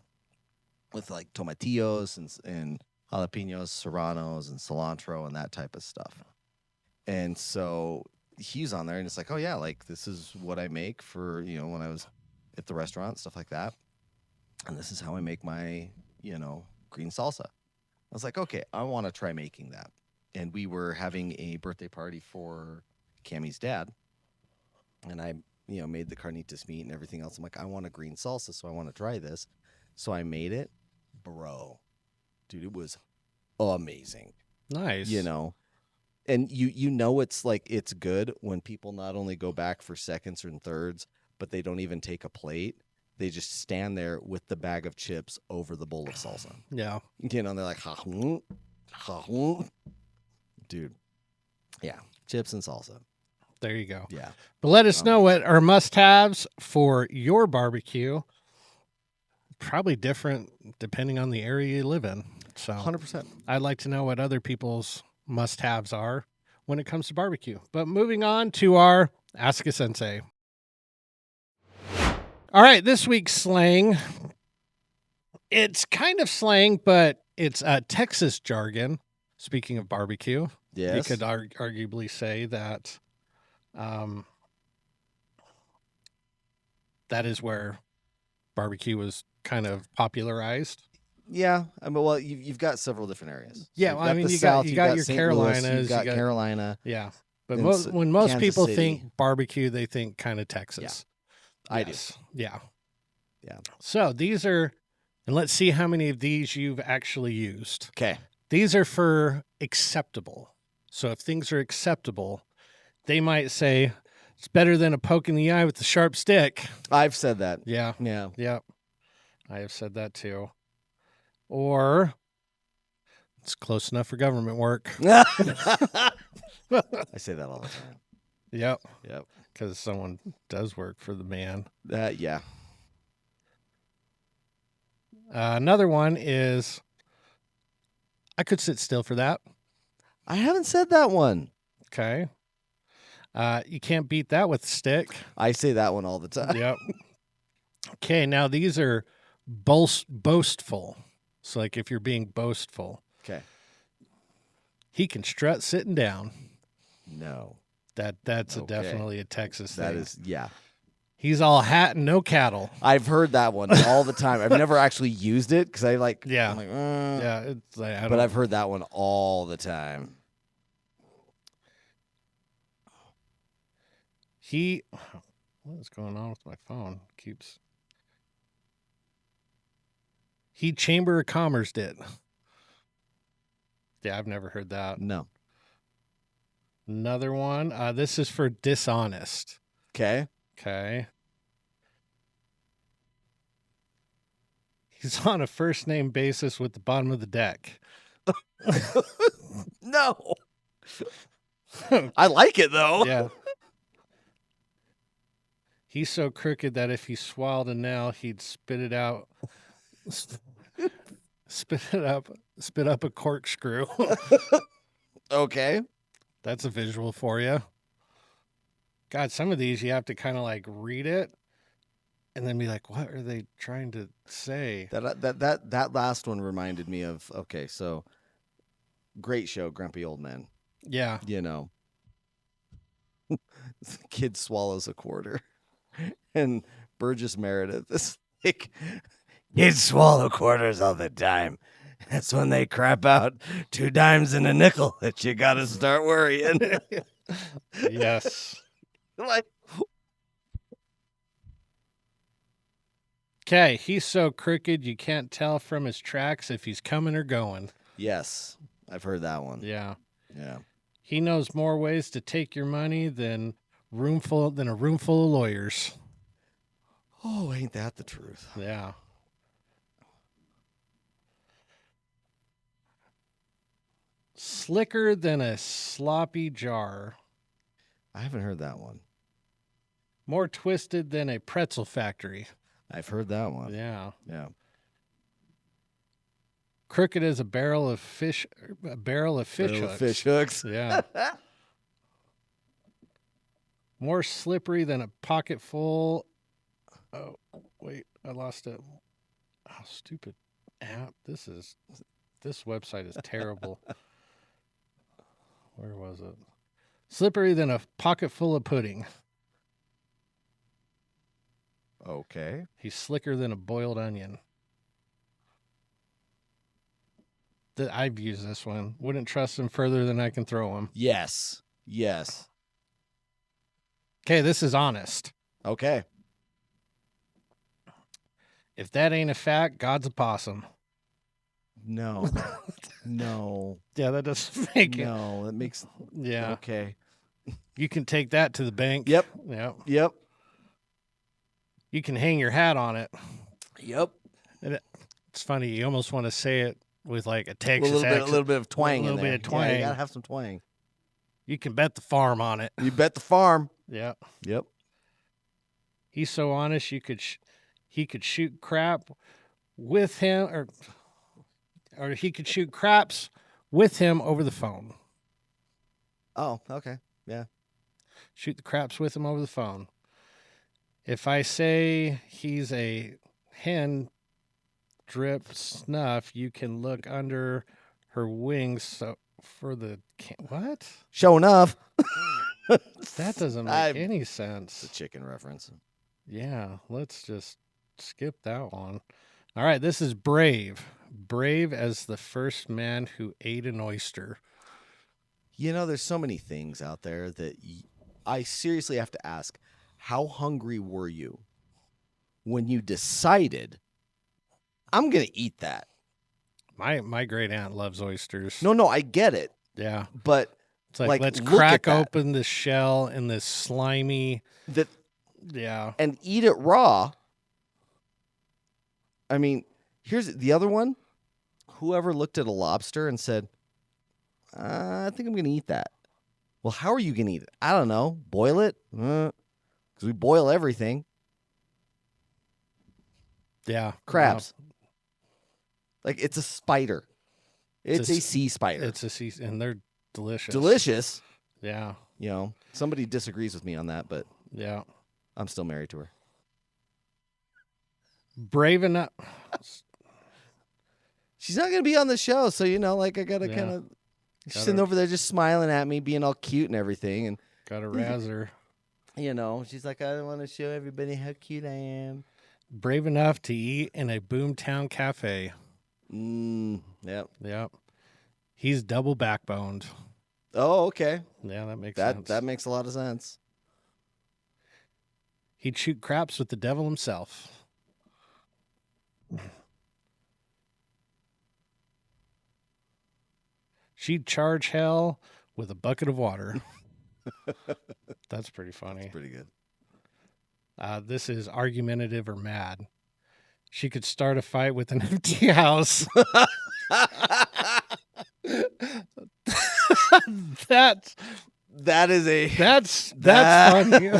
with like tomatillos and jalapenos, serranos, and cilantro, and that type of stuff. And so he's on there, and it's like, oh, yeah, like, this is what I make for, when I was at the restaurant, stuff like that. And this is how I make my, green salsa. I was like, okay, I want to try making that. And we were having a birthday party for Cammy's dad. And I, made the carnitas meat and everything else. I'm like, I want a green salsa, so I want to try this. So I made it. Bro. Dude, it was amazing. Nice. And it's like it's good when people not only go back for seconds and thirds, but they don't even take a plate. They just stand there with the bag of chips over the bowl of salsa. Yeah. They're like, dude. Yeah. Chips and salsa. There you go. Yeah. But let us know what are must-haves for your barbecue. Probably different depending on the area you live in. So 100%. I'd like to know what other people's must-haves are when it comes to barbecue. But moving on to our Ask a Sensei. All right, this week's slang. It's kind of slang, but it's Texas jargon. Speaking of barbecue, yes. You could arguably say that that is where barbecue was kind of popularized. Yeah, well, you've got several different areas. Yeah, so you got your St. Carolinas, Louis, you've got Carolina. Yeah, but when most Kansas people City. think barbecue, they think kind of Texas. Yeah, I do. Yeah. Yeah. So these are, and let's see how many of these you've actually used. Okay. These are for acceptable. So if things are acceptable, they might say, It's better than a poke in the eye with a sharp stick. I've said that. Yeah. Yeah. Yep. I have said that too. Or it's close enough for government work. I say that all the time. Yep. Yep. Because someone does work for the man. Yeah. Another one is, I could sit still for that. I haven't said that one. Okay. You can't beat that with a stick. I say that one all the time. Yep. Okay, now these are boastful. So like if you're being boastful. Okay. He can strut sitting down. No. That's definitely a Texas thing. That is, yeah. He's all hat and no cattle. I've heard that one all the time. I've never actually used it because I like. Yeah. I'm like, Yeah. It's like, but I've heard that one all the time. What is going on with my phone? He Chamber of Commerce did. Yeah, I've never heard that. No. Another one. This is for dishonest. Okay. Okay. He's on a first name basis with the bottom of the deck. No. I like it though. Yeah. He's so crooked that if he swallowed a nail, he'd spit it out. Spit up a corkscrew. Okay. That's a visual for you. God, some of these you have to kind of like read it and then be like, what are they trying to say? That last one reminded me of, okay, so great show, Grumpy Old Men. Yeah. You know. Kid swallows a quarter. And Burgess Meredith is like, kids swallow quarters all the time. That's when they crap out 2 dimes and a nickel that you got to start worrying. Yes. Like, okay, he's so crooked you can't tell from his tracks if he's coming or going. yes, I've heard that one. Yeah. Yeah. He knows more ways to take your money than a room full of lawyers. Oh, ain't that the truth? Yeah. Slicker than a sloppy jar. I haven't heard that one. More twisted than a pretzel factory. I've heard that one. Yeah. Yeah. Crooked as a barrel of fish hooks. Fish hooks. Yeah. More slippery than a pocket full. Oh, wait, I lost it. Oh, stupid app. This website is terrible. Where was it? Slippery than a pocket full of pudding. Okay. He's slicker than a boiled onion. I've used this one. Wouldn't trust him further than I can throw him. Yes. Yes. Okay, this is honest. Okay. If that ain't a fact, God's a possum. No. No. Yeah, that doesn't make it. No, that makes. Yeah. Okay. You can take that to the bank. Yep. Yep. Yep. You can hang your hat on it. Yep. It's funny. You almost want to say it with like a Texas accent. A little bit of twang. A little in there. bit of twang. Yeah, you gotta have some twang. You can bet the farm on it. You bet the farm. Yeah. Yep. He's so honest. He could shoot crap with him, or he could shoot craps with him over the phone. Oh, okay. Yeah. Shoot the craps with him over the phone. If I say he's a hen drip snuff, you can look under her wings. So for the what? Show enough. That doesn't make any sense. It's a chicken reference. Yeah, let's just skip that one. All right, this is brave. Brave as the first man who ate an oyster. You know, there's so many things out there that I seriously have to ask, how hungry were you when you decided, I'm going to eat that? My great aunt loves oysters. No, I get it. Yeah. But It's like let's crack open the shell in this slimy. Yeah. And eat it raw. I mean, here's the other one. Whoever looked at a lobster and said, I think I'm going to eat that. Well, how are you going to eat it? I don't know. Boil it? Because we boil everything. Yeah. Crabs. Like, it's a spider. It's a sea spider. It's a sea, and they're delicious. Delicious. Yeah. You know, somebody disagrees with me on that, but yeah, I'm still married to her. Brave enough. She's not going to be on the show, so, you know, like, I got to kind of... She's sitting over there just smiling at me, being all cute and everything. And got to razz her. You know, she's like, I want to show everybody how cute I am. Brave enough to eat in a boomtown cafe. Yep. Yep. He's double backboned. Oh, okay. Yeah, that makes sense. That makes a lot of sense. He'd shoot craps with the devil himself. She'd charge hell with a bucket of water. That's pretty funny. That's pretty good. This is argumentative or mad. She could start a fight with an empty house. That's funny.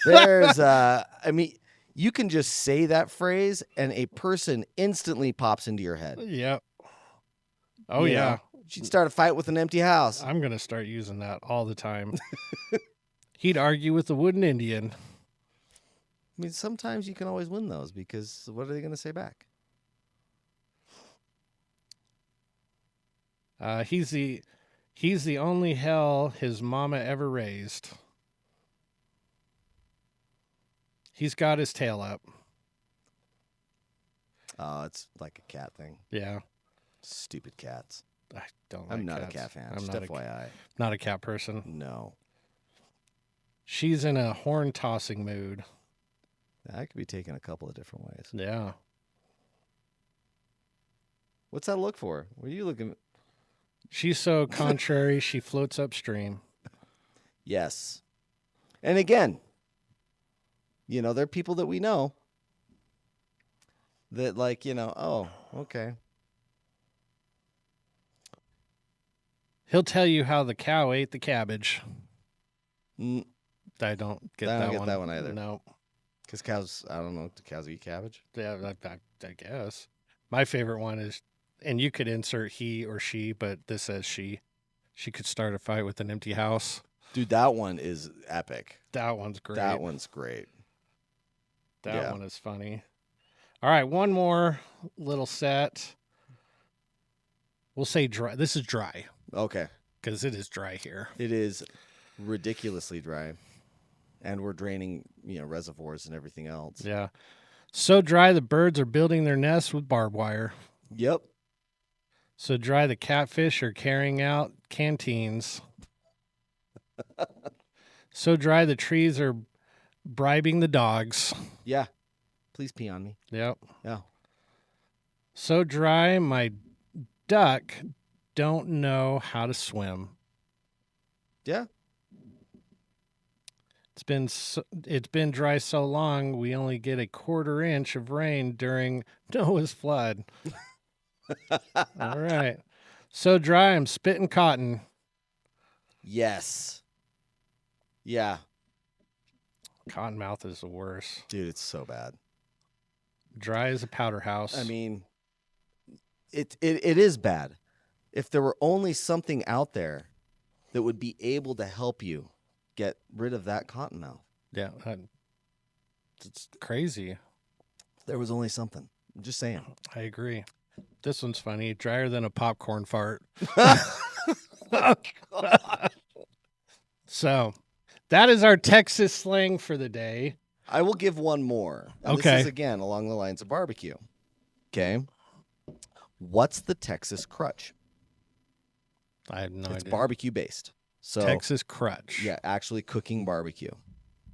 There's I mean, you can just say that phrase and a person instantly pops into your head. Yep. Oh, yeah. Know? She'd start a fight with an empty house. I'm going to start using that all the time. He'd argue with the wooden Indian. I mean, sometimes you can always win those because what are they going to say back? He's the only hell his mama ever raised. He's got his tail up. Oh, it's like a cat thing. Yeah. Stupid cats. I don't like I'm not cats. a cat fan. I'm Just not FYI. Not a cat person. No. She's in a horn tossing mood. That could be taken a couple of different ways. Yeah. What's that look for? What are you looking at? She's so contrary, she floats upstream. Yes. And again, you know, there are people that we know that like, you know, oh, okay. He'll tell you how the cow ate the cabbage. I don't get that one either. No. Because cows, I don't know, do cows eat cabbage? Yeah, I guess. My favorite one is, and you could insert he or she, but this says she. She could start a fight with an empty house. Dude, that one is epic. That one's great. That one's great. That one is funny. All right, one more little set. We'll say dry. This is dry. Okay. Because it is dry here. It is ridiculously dry. And we're draining, you know, reservoirs and everything else. Yeah. So dry the birds are building their nests with barbed wire. Yep. So dry the catfish are carrying out canteens. So dry the trees are bribing the dogs. Yeah. Please pee on me. Yep. Yeah. So dry my duck don't know how to swim. Yeah. It's been dry so long we only get a 1/4 inch of rain during Noah's flood. All right. So dry I'm spitting cotton. Yes. Yeah. Cottonmouth is the worst. Dude, it's so bad. Dry as a powder house. I mean, it is bad. If there were only something out there that would be able to help you get rid of that cottonmouth. Yeah. It's crazy. There was only something. I'm just saying. I agree. This one's funny. Drier than a popcorn fart. So, that is our Texas slang for the day. I will give one more. And okay. This is, again, along the lines of barbecue. Okay. What's the Texas crutch? I have no idea. It's barbecue-based. So Texas crutch. Yeah, actually cooking barbecue.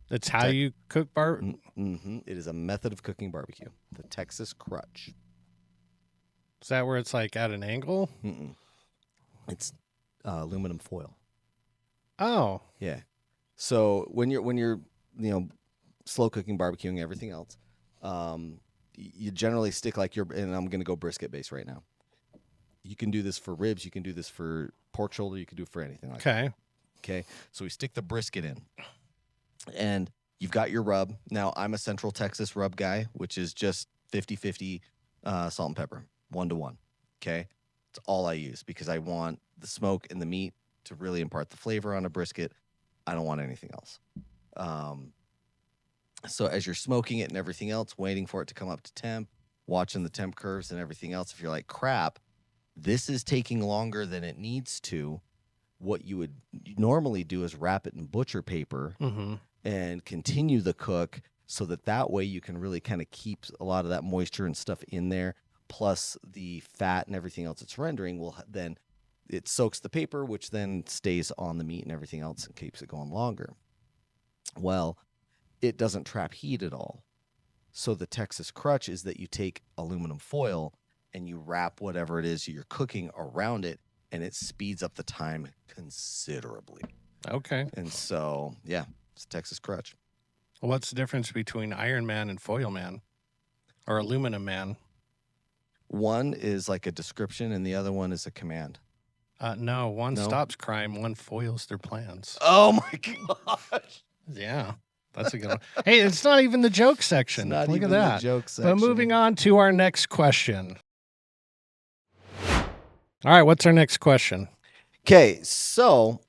That's how you cook barbecue? Mm-hmm. It is a method of cooking barbecue. The Texas crutch. Is that where it's like at an angle? Mm-mm. It's aluminum foil. Oh. Yeah. So when you're slow cooking, barbecuing, everything else, you generally stick like and I'm going to go brisket base right now. You can do this for ribs. You can do this for pork shoulder. You can do it for anything like that. Okay. So we stick the brisket in, and you've got your rub. Now, I'm a Central Texas rub guy, which is just 50-50 salt and pepper, 1-to-1. Okay. It's all I use because I want the smoke and the meat to really impart the flavor on a brisket. I don't want anything else. So as you're smoking it and everything else, waiting for it to come up to temp, watching the temp curves and everything else, if you're like, crap, this is taking longer than it needs to, what you would normally do is wrap it in butcher paper and continue the cook so that way you can really kind of keep a lot of that moisture and stuff in there, plus the fat and everything else it's rendering will then, it soaks the paper, which then stays on the meat and everything else and keeps it going longer. Well, it doesn't trap heat at all. So the Texas crutch is that you take aluminum foil and you wrap whatever it is you're cooking around it, and it speeds up the time considerably. Okay. And so, yeah, it's a Texas crutch. What's the difference between Iron Man and Foil Man or Aluminum Man? One is like a description and the other one is a command. No, one stops crime, one foils their plans. Oh, my gosh. Yeah. That's a good one. Hey, it's not even the joke section. Look at that. The joke section. But moving on to our next question. All right, what's our next question? Okay, so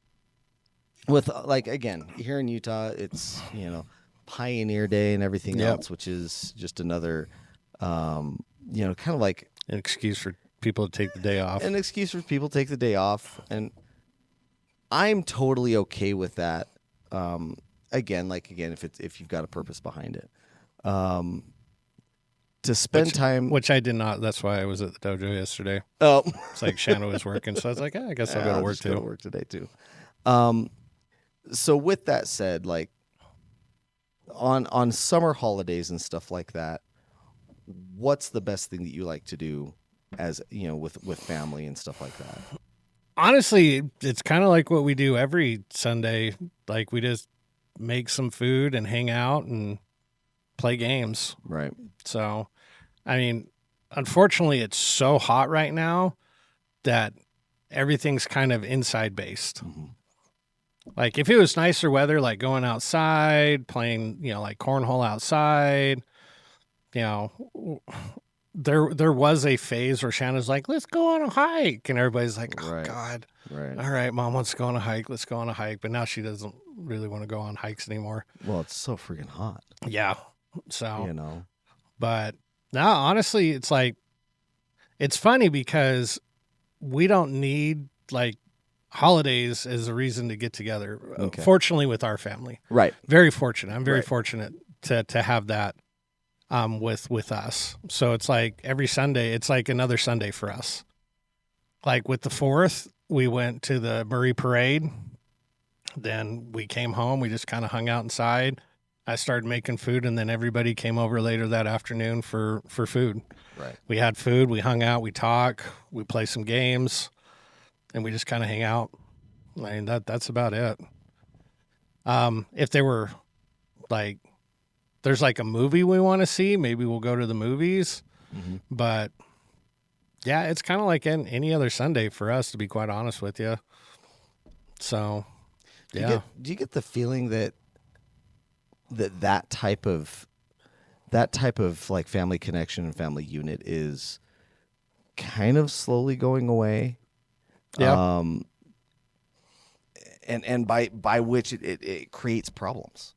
with again, here in Utah, it's, Pioneer Day and everything else, which is just another kind of like an excuse for people to take the day off. An excuse for people to take the day off, and I'm totally okay with that. Again, if you've got a purpose behind it, to spend time, which I did not. That's why I was at the dojo yesterday. Oh, it's like Shanna was working, so I was like, I guess I'll go to work too. Go to work today too. So with that said, like on summer holidays and stuff like that, what's the best thing that you like to do as with family and stuff like that? Honestly, it's kind of like what we do every Sunday. Like we just make some food and hang out and play games. Right. So, I mean, unfortunately, it's so hot right now that everything's kind of inside based. Mm-hmm. Like if it was nicer weather, like going outside, playing, like cornhole outside, there was a phase where Shanna's like, let's go on a hike. And everybody's like, oh, God. Right. All right, Mom wants to go on a hike. Let's go on a hike. But now she doesn't really want to go on hikes anymore. Well, it's so freaking hot. Yeah. So, but now, honestly, it's like, it's funny because we don't need like holidays as a reason to get together. Okay. Fortunately, with our family. Right. Very fortunate. I'm very fortunate to have that with us. So it's like every Sunday, it's like another Sunday for us. Like with the 4th, we went to the Murray Parade. Then we came home. We just kind of hung out inside. I started making food, and then everybody came over later that afternoon for food. Right. We had food. We hung out. We talk. We play some games, and we just kind of hang out. I mean, that's about it. If there were like, there's like a movie we want to see, maybe we'll go to the movies. Mm-hmm. But yeah, it's kind of like any other Sunday for us, to be quite honest with you. So, yeah. Do you get the feeling that type of like family connection and family unit is kind of slowly going away? Yeah. And by which it creates problems,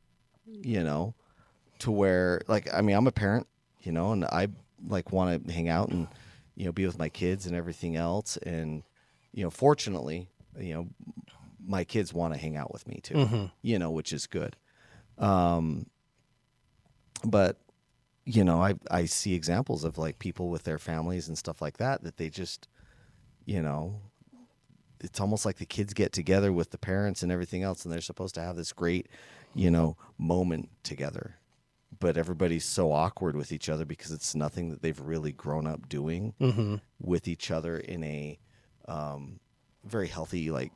to where, like, I mean, I'm a parent, and I like want to hang out and, be with my kids and everything else. And, fortunately, my kids want to hang out with me too, mm-hmm. Which is good. But, I see examples of like people with their families and stuff like that they just, it's almost like the kids get together with the parents and everything else, and they're supposed to have this great, moment together. But everybody's so awkward with each other because it's nothing that they've really grown up doing mm-hmm. with each other in a very healthy, like,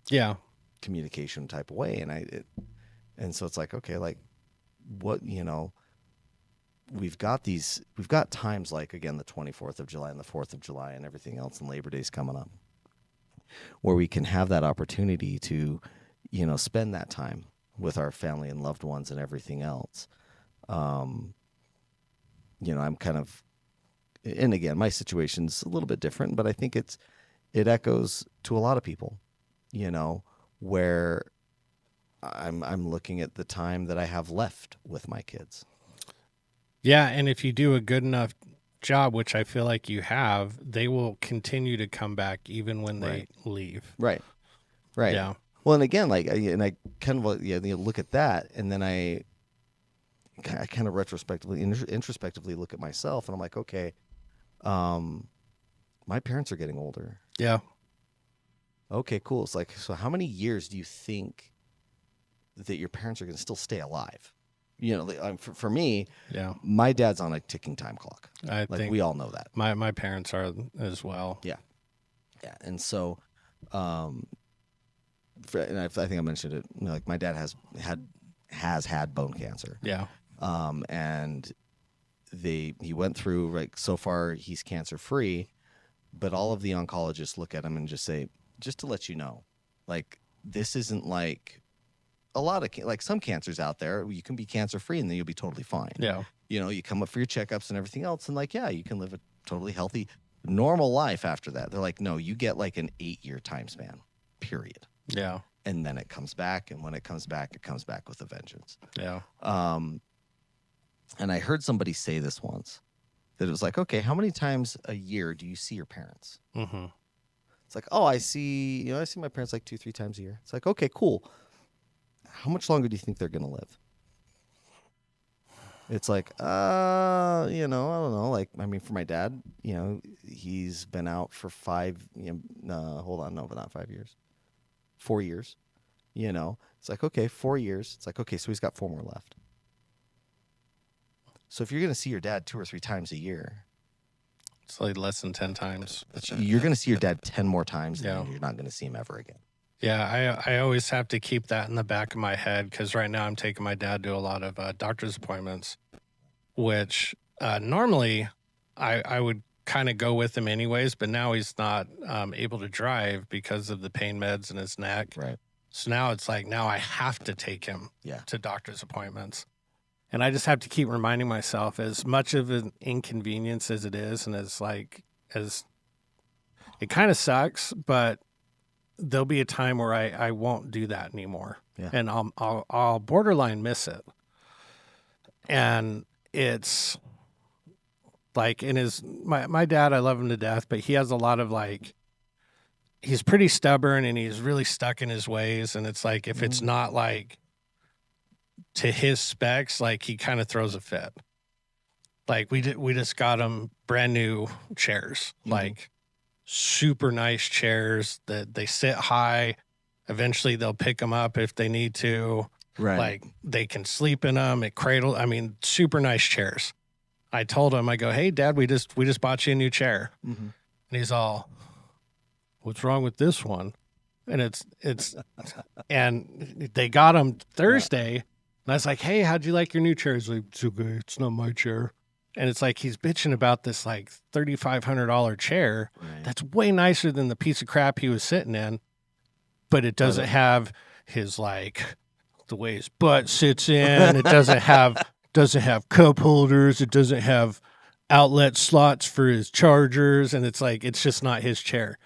Yeah. communication type of way. And so it's like, okay, like what, we've got times like, again, the 24th of July and the 4th of July and everything else, and Labor Day's coming up, where we can have that opportunity to, spend that time with our family and loved ones and everything else. I'm kind of, and again, my situation's a little bit different, but I think it echoes to a lot of people, where I'm looking at the time that I have left with my kids. Yeah, and if you do a good enough job, which I feel like you have, they will continue to come back even when they leave. Right. Yeah. Well, and again, like, and I kind of look at that, and then I kind of introspectively look at myself, and I'm like, okay, my parents are getting older. Yeah. Okay, cool. It's like, so how many years do you think that your parents are going to still stay alive? For me, my dad's on a ticking time clock. I think we all know that. My parents are as well. Yeah. And so, and I think I mentioned it. Like, my dad has had bone cancer. Yeah. And he went through, like, so far he's cancer free, but all of the oncologists look at him and just say, just to let you know, like, this isn't like a lot of, like, some cancers out there, you can be cancer free and then you'll be totally fine. Yeah. You come up for your checkups and everything else, and, like, yeah, you can live a totally healthy, normal life after that. They're like, no, you get like an 8-year time span, period. Yeah. And then it comes back, and when it comes back with a vengeance. Yeah. And I heard somebody say this once, that it was like, okay, how many times a year do you see your parents? Mm-hmm. It's like, oh, I see my parents like 2-3 times a year. It's like, okay, cool. How much longer do you think they're going to live? It's like, I don't know. Like, I mean, for my dad, he's been out for 5, but not 5 years. 4 years, It's like, okay, 4 years. It's like, okay, so he's got 4 more left. So if you're going to see your dad 2 or 3 times a year, it's like less than 10 times. You're going to see your dad 10 more times, and you're not going to see him ever again. Yeah, I always have to keep that in the back of my head, because right now I'm taking my dad to a lot of doctor's appointments, which normally I would kind of go with him anyways, but now he's not able to drive because of the pain meds in his neck. Right. So now it's like, now I have to take him to doctor's appointments. And I just have to keep reminding myself, as much of an inconvenience as it is, and as it kind of sucks, but there'll be a time where I won't do that anymore. Yeah. And I'll borderline miss it. And it's like, my dad, I love him to death, but he has a lot of, like, he's pretty stubborn and he's really stuck in his ways. And it's like, if it's not like to his specs, like, he kind of throws a fit. Like, we just got him brand new chairs, like super nice chairs that they sit high. Eventually they'll pick them up if they need to. Right. Like, they can sleep in them. It cradle. I mean, super nice chairs. I told him, I go, hey, Dad, we just bought you a new chair. Mm-hmm. And he's all, what's wrong with this one? And it's and they got him Thursday. Yeah. And I was like, hey, how'd you like your new chair? He's like, it's okay. It's not my chair. And it's like, he's bitching about this, like, $3,500 chair. Right. That's way nicer than the piece of crap he was sitting in. But it doesn't have his, like, the way his butt sits in. It doesn't have cup holders. It doesn't have outlet slots for his chargers. And it's like, it's just not his chair.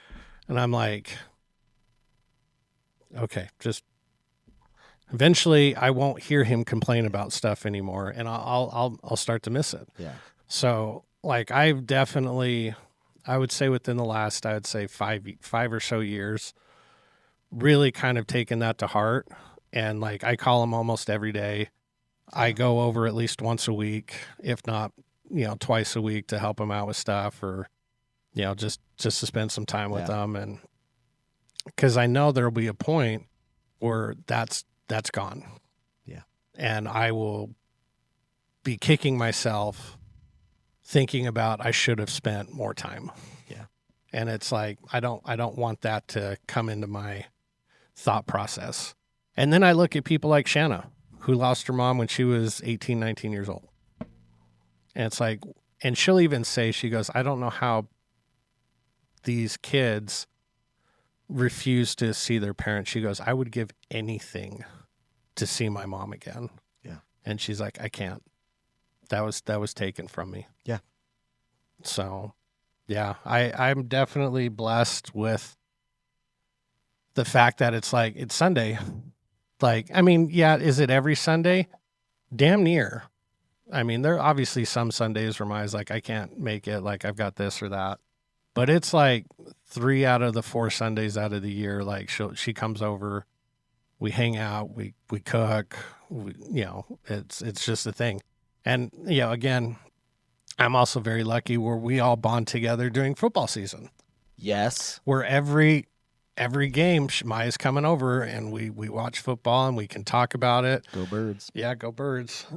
And I'm like, okay, just eventually I won't hear him complain about stuff anymore, and I'll start to miss it. Yeah. So, like, I've definitely, I would say within the last, I would say five or so years, really kind of taken that to heart. And, like, I call him almost every day. I go over at least once a week, if not, twice a week, to help him out with stuff, or, just to spend some time with them. And because I know there'll be a point where that's gone. Yeah. And I will be kicking myself thinking about, I should have spent more time. Yeah. And it's like, I don't want that to come into my thought process. And then I look at people like Shanna, who lost her mom when she was 18, 19 years old. And it's like, and she'll even say, she goes, I don't know how these kids refuse to see their parents. She goes, I would give anything to see my mom again. Yeah. And she's like, I can't. That was taken from me. Yeah. So, yeah, I'm definitely blessed with the fact that it's like, it's Sunday. Like, I mean, yeah, is it every Sunday? Damn near. I mean, there are obviously some Sundays where Maya's like, I can't make it. Like, I've got this or that. But it's like 3 out of the 4 Sundays out of the year. Like, she comes over, we hang out, we cook, it's just a thing. And, again, I'm also very lucky where we all bond together during football season. Yes. Where every game, Maya's coming over and we watch football and we can talk about it. Go Birds. Yeah, go Birds.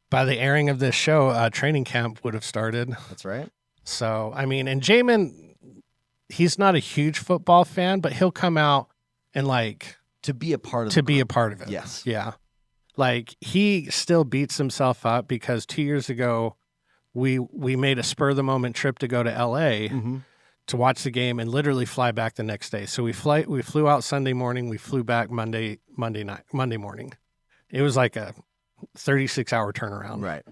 By the airing of this show, training camp would have started. That's right. So, I mean, and Jamin, he's not a huge football fan, but he'll come out and to be a part of it. Yes. Yeah. Like, he still beats himself up because 2 years ago we made a spur of the moment trip to go to LA to watch the game and literally fly back the next day. So we flew out Sunday morning, we flew back Monday morning. It was like a 36-hour turnaround. Right.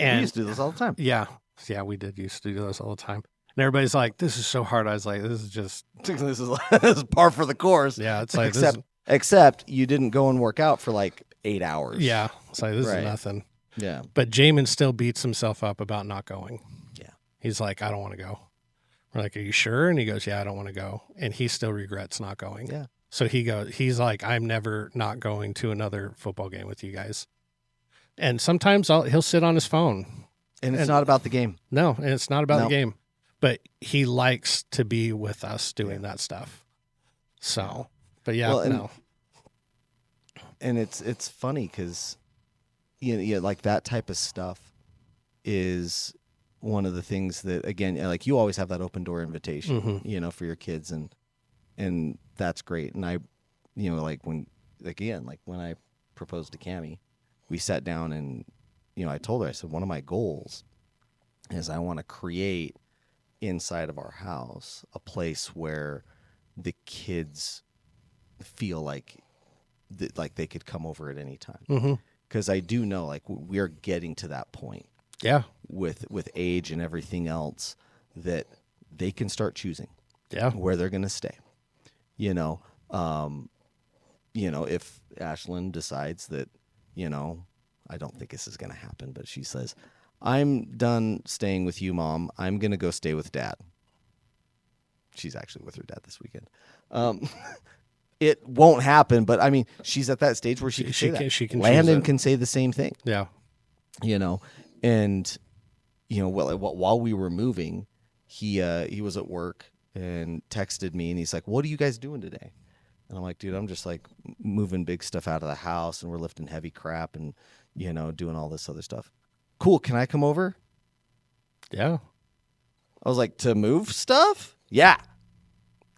And we used to do this all the time. Yeah. Yeah, we did used to do this all the time. And everybody's like, this is so hard. I was like, this is par for the course. Yeah, it's like except you didn't go and work out for like 8 hours. Yeah. It's like, this is nothing. Yeah. But Jamin still beats himself up about not going. Yeah. He's like, I don't want to go. We're like, are you sure? And he goes, yeah, I don't want to go. And he still regrets not going. Yeah. So he's like, I'm never not going to another football game with you guys. And sometimes he'll sit on his phone. And it's not about the game. No, and it's not about the game. But he likes to be with us doing that stuff. So, but yeah, well, and it's funny because, like that type of stuff is one of the things that, again, like you always have that open door invitation, for your kids, and that's great. And I, when I proposed to Cammie, we sat down and, I told her, I said, one of my goals is I want to create inside of our house a place where the kids feel like they could come over at any time. Because I do know, like, we are getting to that point. Yeah. With age and everything else, that they can start choosing. Yeah. Where they're going to stay. If Ashlyn decides that, I don't think this is going to happen, but she says, I'm done staying with you, Mom. I'm going to go stay with Dad. She's actually with her dad this weekend. It won't happen, but I mean, she's at that stage where she can say that. She can Landon can say the same thing. Yeah. And while we were moving, he was at work and texted me and he's like, "What are you guys doing today?" And I'm like, "Dude, I'm just like moving big stuff out of the house and we're lifting heavy crap and doing all this other stuff." Cool, can I come over? Yeah. I was like, "To move stuff?" Yeah.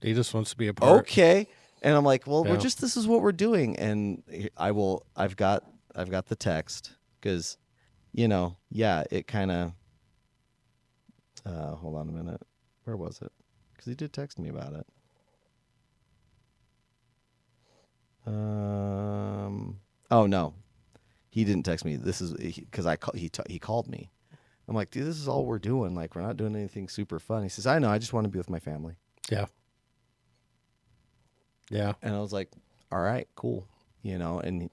He just wants to be a part. Okay. And I'm like, "Well, this is what we're doing." And I've got the text because it kind of hold on a minute. Where was it? Because he did text me about it. Oh no, he didn't text me. This is because he called me. I'm like, "Dude, this is all we're doing. Like, we're not doing anything super fun." He says, "I know. I just want to be with my family." Yeah. Yeah. And I was like, "All right, cool." And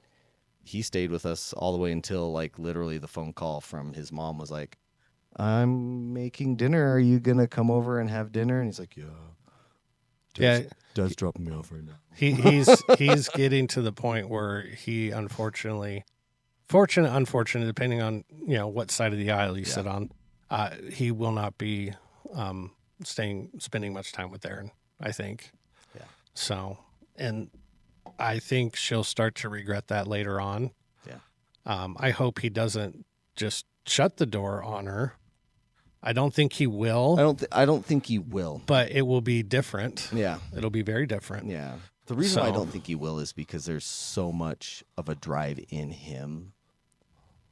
he stayed with us all the way until like literally the phone call from his mom was like, "I'm making dinner. Are you gonna come over and have dinner?" And he's like, "Yeah." Dad's dropping me off right now. He's getting to the point where he unfortunate, depending on what side of the aisle you sit on, he will not be spending much time with Aaron, I think. Yeah. So, and I think she'll start to regret that later on. Yeah. I hope he doesn't just shut the door on her, I don't think he will. I don't think he will. But it will be different. Yeah. It'll be very different. Yeah. The reason why I don't think he will is because there's so much of a drive in him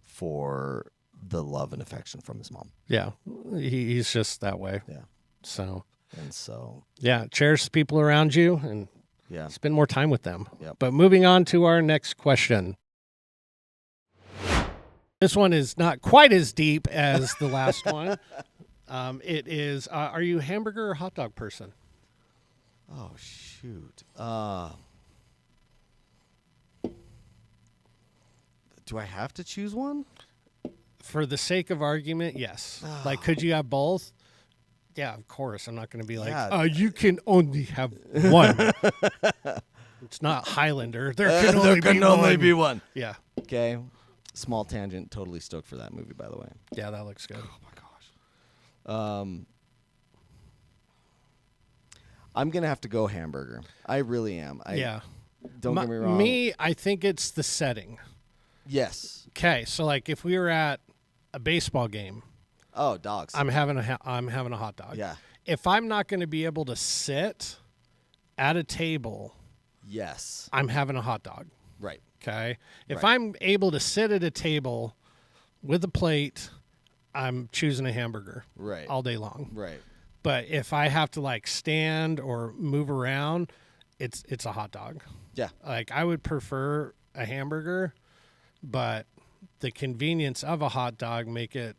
for the love and affection from his mom. Yeah. He's just that way. Yeah. So. And so. Yeah. Cherish the people around you and spend more time with them. Yep. But moving on to our next question. This one is not quite as deep as the last one. It is, are you a hamburger or hot dog person? Oh, shoot. Do I have to choose one? For the sake of argument, yes. Like, could you have both? Yeah, of course. I'm not going to be like, you can only have one. It's not Highlander. There can only be one. Yeah. Okay. Small tangent. Totally stoked for that movie, by the way. Yeah, that looks good. Oh, my gosh. I'm going to have to go hamburger. I really am. Don't get me wrong. Me, I think it's the setting. Yes. Okay, so like if we were at a baseball game. Oh, dogs. I'm having a hot dog. Yeah. If I'm not going to be able to sit at a table. Yes. I'm having a hot dog. Right. Okay. If I'm able to sit at a table with a plate, I'm choosing a hamburger. Right. All day long. Right. But if I have to like stand or move around, it's a hot dog. Yeah. Like I would prefer a hamburger, but the convenience of a hot dog make it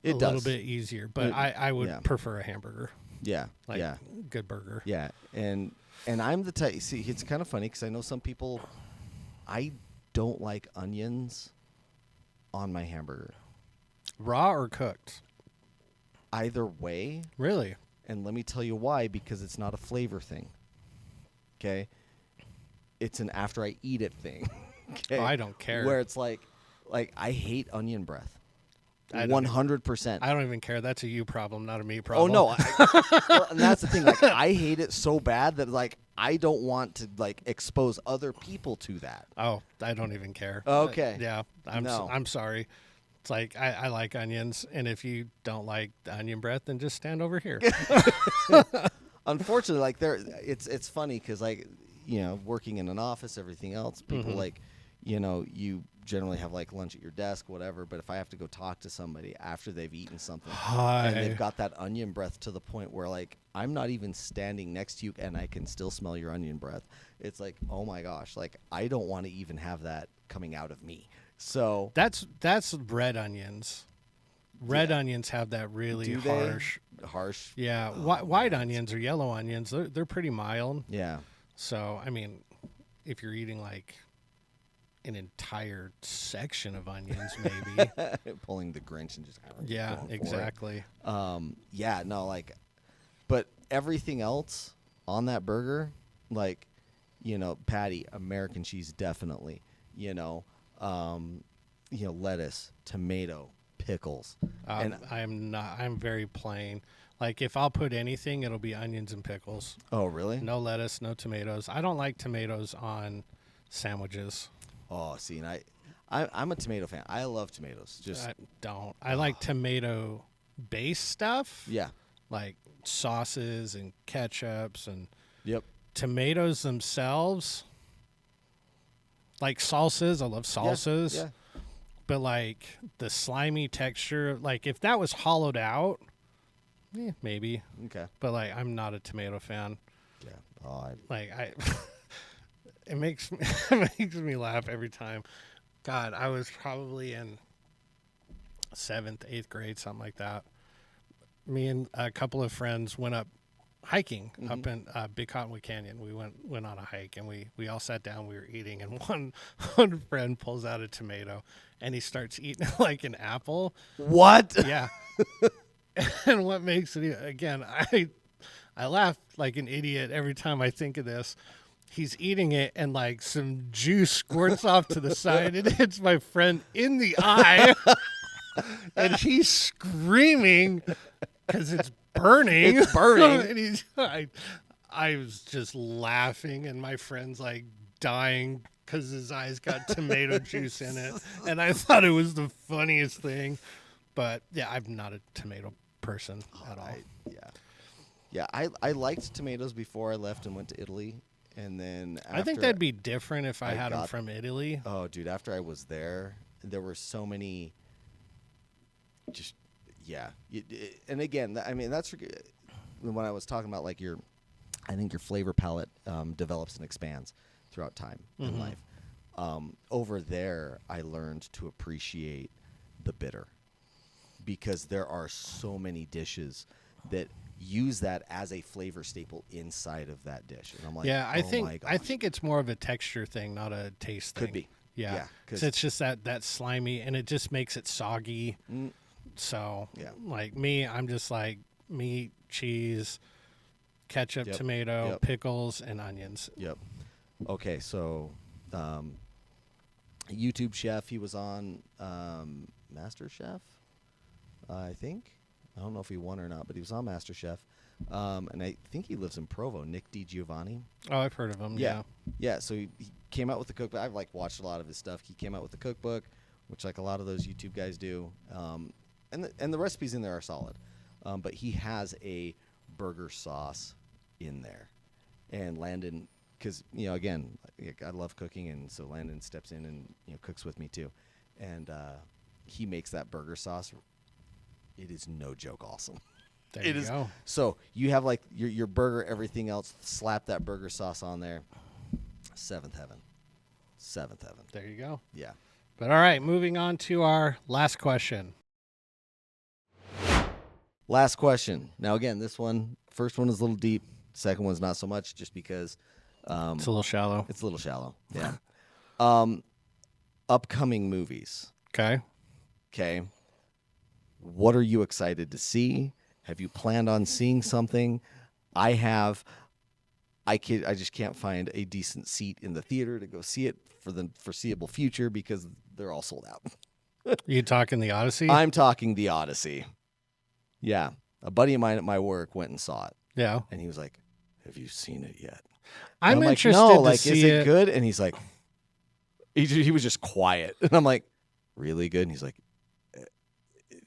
little bit easier. But I would prefer a hamburger. Yeah. Like good burger. Yeah. And I'm the type. See, it's kind of funny because I know some people. I don't like onions on my hamburger. Raw or cooked? Either way. Really? And let me tell you why, because it's not a flavor thing. Okay? It's an after I eat it thing. Okay? Oh, I don't care. Where it's like I hate onion breath. 100%. I don't even care. That's a you problem, not a me problem. Oh no. Well, and that's the thing. Like I hate it so bad that like I don't want to like expose other people to that. Oh, I don't even care. Okay. Yeah. I'm sorry. It's like I like onions, and if you don't like the onion breath, then just stand over here. Unfortunately, like it's funny because like working in an office, everything else, people like you generally have like lunch at your desk, whatever. But if I have to go talk to somebody after they've eaten something and they've got that onion breath to the point where like I'm not even standing next to you and I can still smell your onion breath, it's like, oh my gosh, like I don't want to even have that coming out of me. So that's red onions. Red onions have that really harsh. Yeah, white onions or yellow onions, they're pretty mild. Yeah. So I mean, if you're eating like an entire section of onions, maybe pulling the Grinch and just exactly. But everything else on that burger, like patty, American cheese, definitely. Lettuce, tomato, pickles. And I'm very plain. Like if I'll put anything, it'll be onions and pickles. Oh, really? No lettuce, no tomatoes. I don't like tomatoes on sandwiches. Oh, see, and I'm a tomato fan. I love tomatoes. I don't. I like tomato-based stuff. Yeah. Like sauces and ketchups and tomatoes themselves. Like salsas. I love salsas. Yeah. But like the slimy texture, like if that was hollowed out, maybe. Okay. But like I'm not a tomato fan. Yeah. Oh, it makes me laugh every time. God, I was probably in 7th, 8th grade, something like that. Me and a couple of friends went up hiking up in Big Cottonwood Canyon. We went on a hike and we all sat down. We were eating, and one friend pulls out a tomato and he starts eating it like an apple. What? Yeah. And what makes it again? I laugh like an idiot every time I think of this. He's eating it, and like some juice squirts off to the side. It hits my friend in the eye, and he's screaming because it's burning. It's burning. And I was just laughing, and my friend's like dying because his eyes got tomato juice in it, and I thought it was the funniest thing. But yeah, I'm not a tomato person at all. I liked tomatoes before I left and went to Italy. And then I think that'd be different if I had them from Italy. Oh, dude, after I was there were so many just, and again, I mean, that's when I was talking about like I think your flavor palette develops and expands throughout time in life. Over there, I learned to appreciate the bitter because there are so many dishes that use that as a flavor staple inside of that dish. And I'm like, I think it's more of a texture thing, not a taste thing. Could be. Yeah. Because it's just that slimy, and it just makes it soggy. So, like me, I'm just like meat, cheese, ketchup, tomato, pickles, and onions. Yep. Okay, so YouTube chef, he was on Master Chef, I think. I don't know if he won or not, but he was on Master Chef. And I think he lives in Provo, Nick DiGiovanni. Oh, I've heard of him, Yeah, so he came out with the cookbook. I've, watched a lot of his stuff. He came out with the cookbook, which, a lot of those YouTube guys do. And the recipes in there are solid. But he has a burger sauce in there. And Landon, because, again, I love cooking, and so Landon steps in and, cooks with me too. And he makes that burger sauce. It is no joke awesome. There you go. So you have your burger, everything else, slap that burger sauce on there. Seventh heaven. There you go. Yeah. But all right, moving on to our last question. Last question. Now, again, first one is a little deep. Second one's not so much, just because it's a little shallow. It's a little shallow. Yeah. Upcoming movies. Okay. What are you excited to see? Have you planned on seeing something? I have. I just can't find a decent seat in the theater to go see it for the foreseeable future because they're all sold out. You talking the Odyssey? I'm talking the Odyssey. Yeah. A buddy of mine at my work went and saw it. Yeah. And he was like, "Have you seen it yet?" I'm interested to see is it good? And he's like, he was just quiet. And I'm like, "Really good?" And he's like,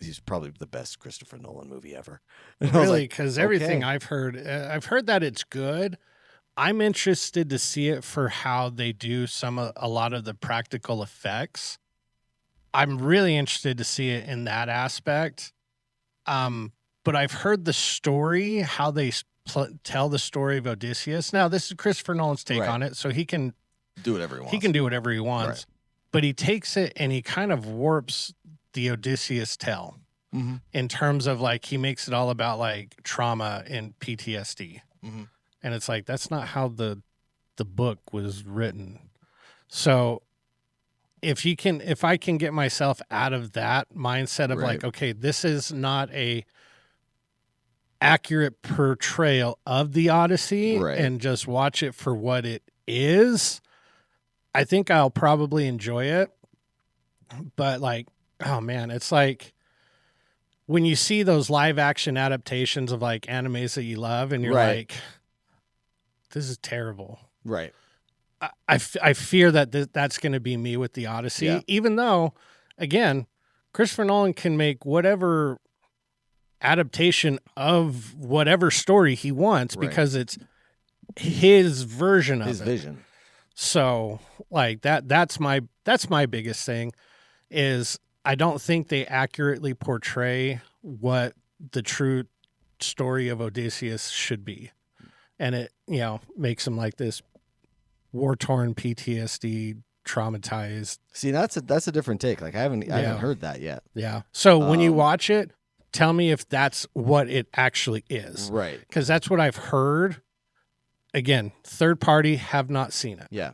"He's probably the best Christopher Nolan movie ever." And really? Because everything I've heard that it's good. I'm interested to see it for how they do a lot of the practical effects. I'm really interested to see it in that aspect. But I've heard the story, how they tell the story of Odysseus. Now, this is Christopher Nolan's take on it, so he can do whatever he wants. He can do whatever he wants. Right. But he takes it and he kind of warps the Odysseus tale in terms of he makes it all about trauma and PTSD. And it's that's not how the book was written. So if I can get myself out of that mindset of okay, this is not a accurate portrayal of the Odyssey and just watch it for what it is, I think I'll probably enjoy it. But oh man, it's when you see those live action adaptations of animes that you love and you're this is terrible. Right. I fear that that's going to be me with the Odyssey, even though, again, Christopher Nolan can make whatever adaptation of whatever story he wants because it's his version of his vision. So that's my biggest thing is I don't think they accurately portray what the true story of Odysseus should be. And it, makes him this war-torn PTSD traumatized. See, that's a different take. I haven't heard that yet. Yeah. So when you watch it, tell me if that's what it actually is. Right. Because that's what I've heard. Again, third party, have not seen it. Yeah.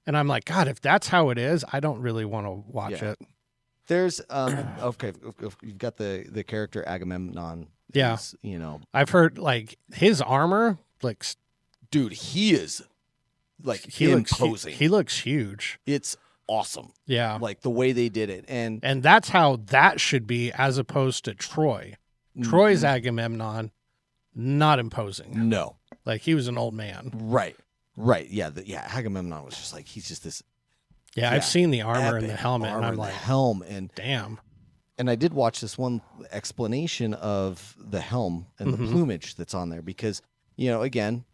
And I'm like, God, if that's how it is, I don't really want to watch it. There's okay, you've got the character Agamemnon. Yeah. I've heard his armor, dude, he is imposing. He looks huge. It's awesome. Yeah. The way they did it. And that's how that should be as opposed to Troy. Troy's Agamemnon, not imposing. No. He was an old man. Right. Yeah. Agamemnon was just he's just this. Yeah, I've seen the armor and the helmet, and I'm helm and damn. And I did watch this one explanation of the helm and the plumage that's on there because, again,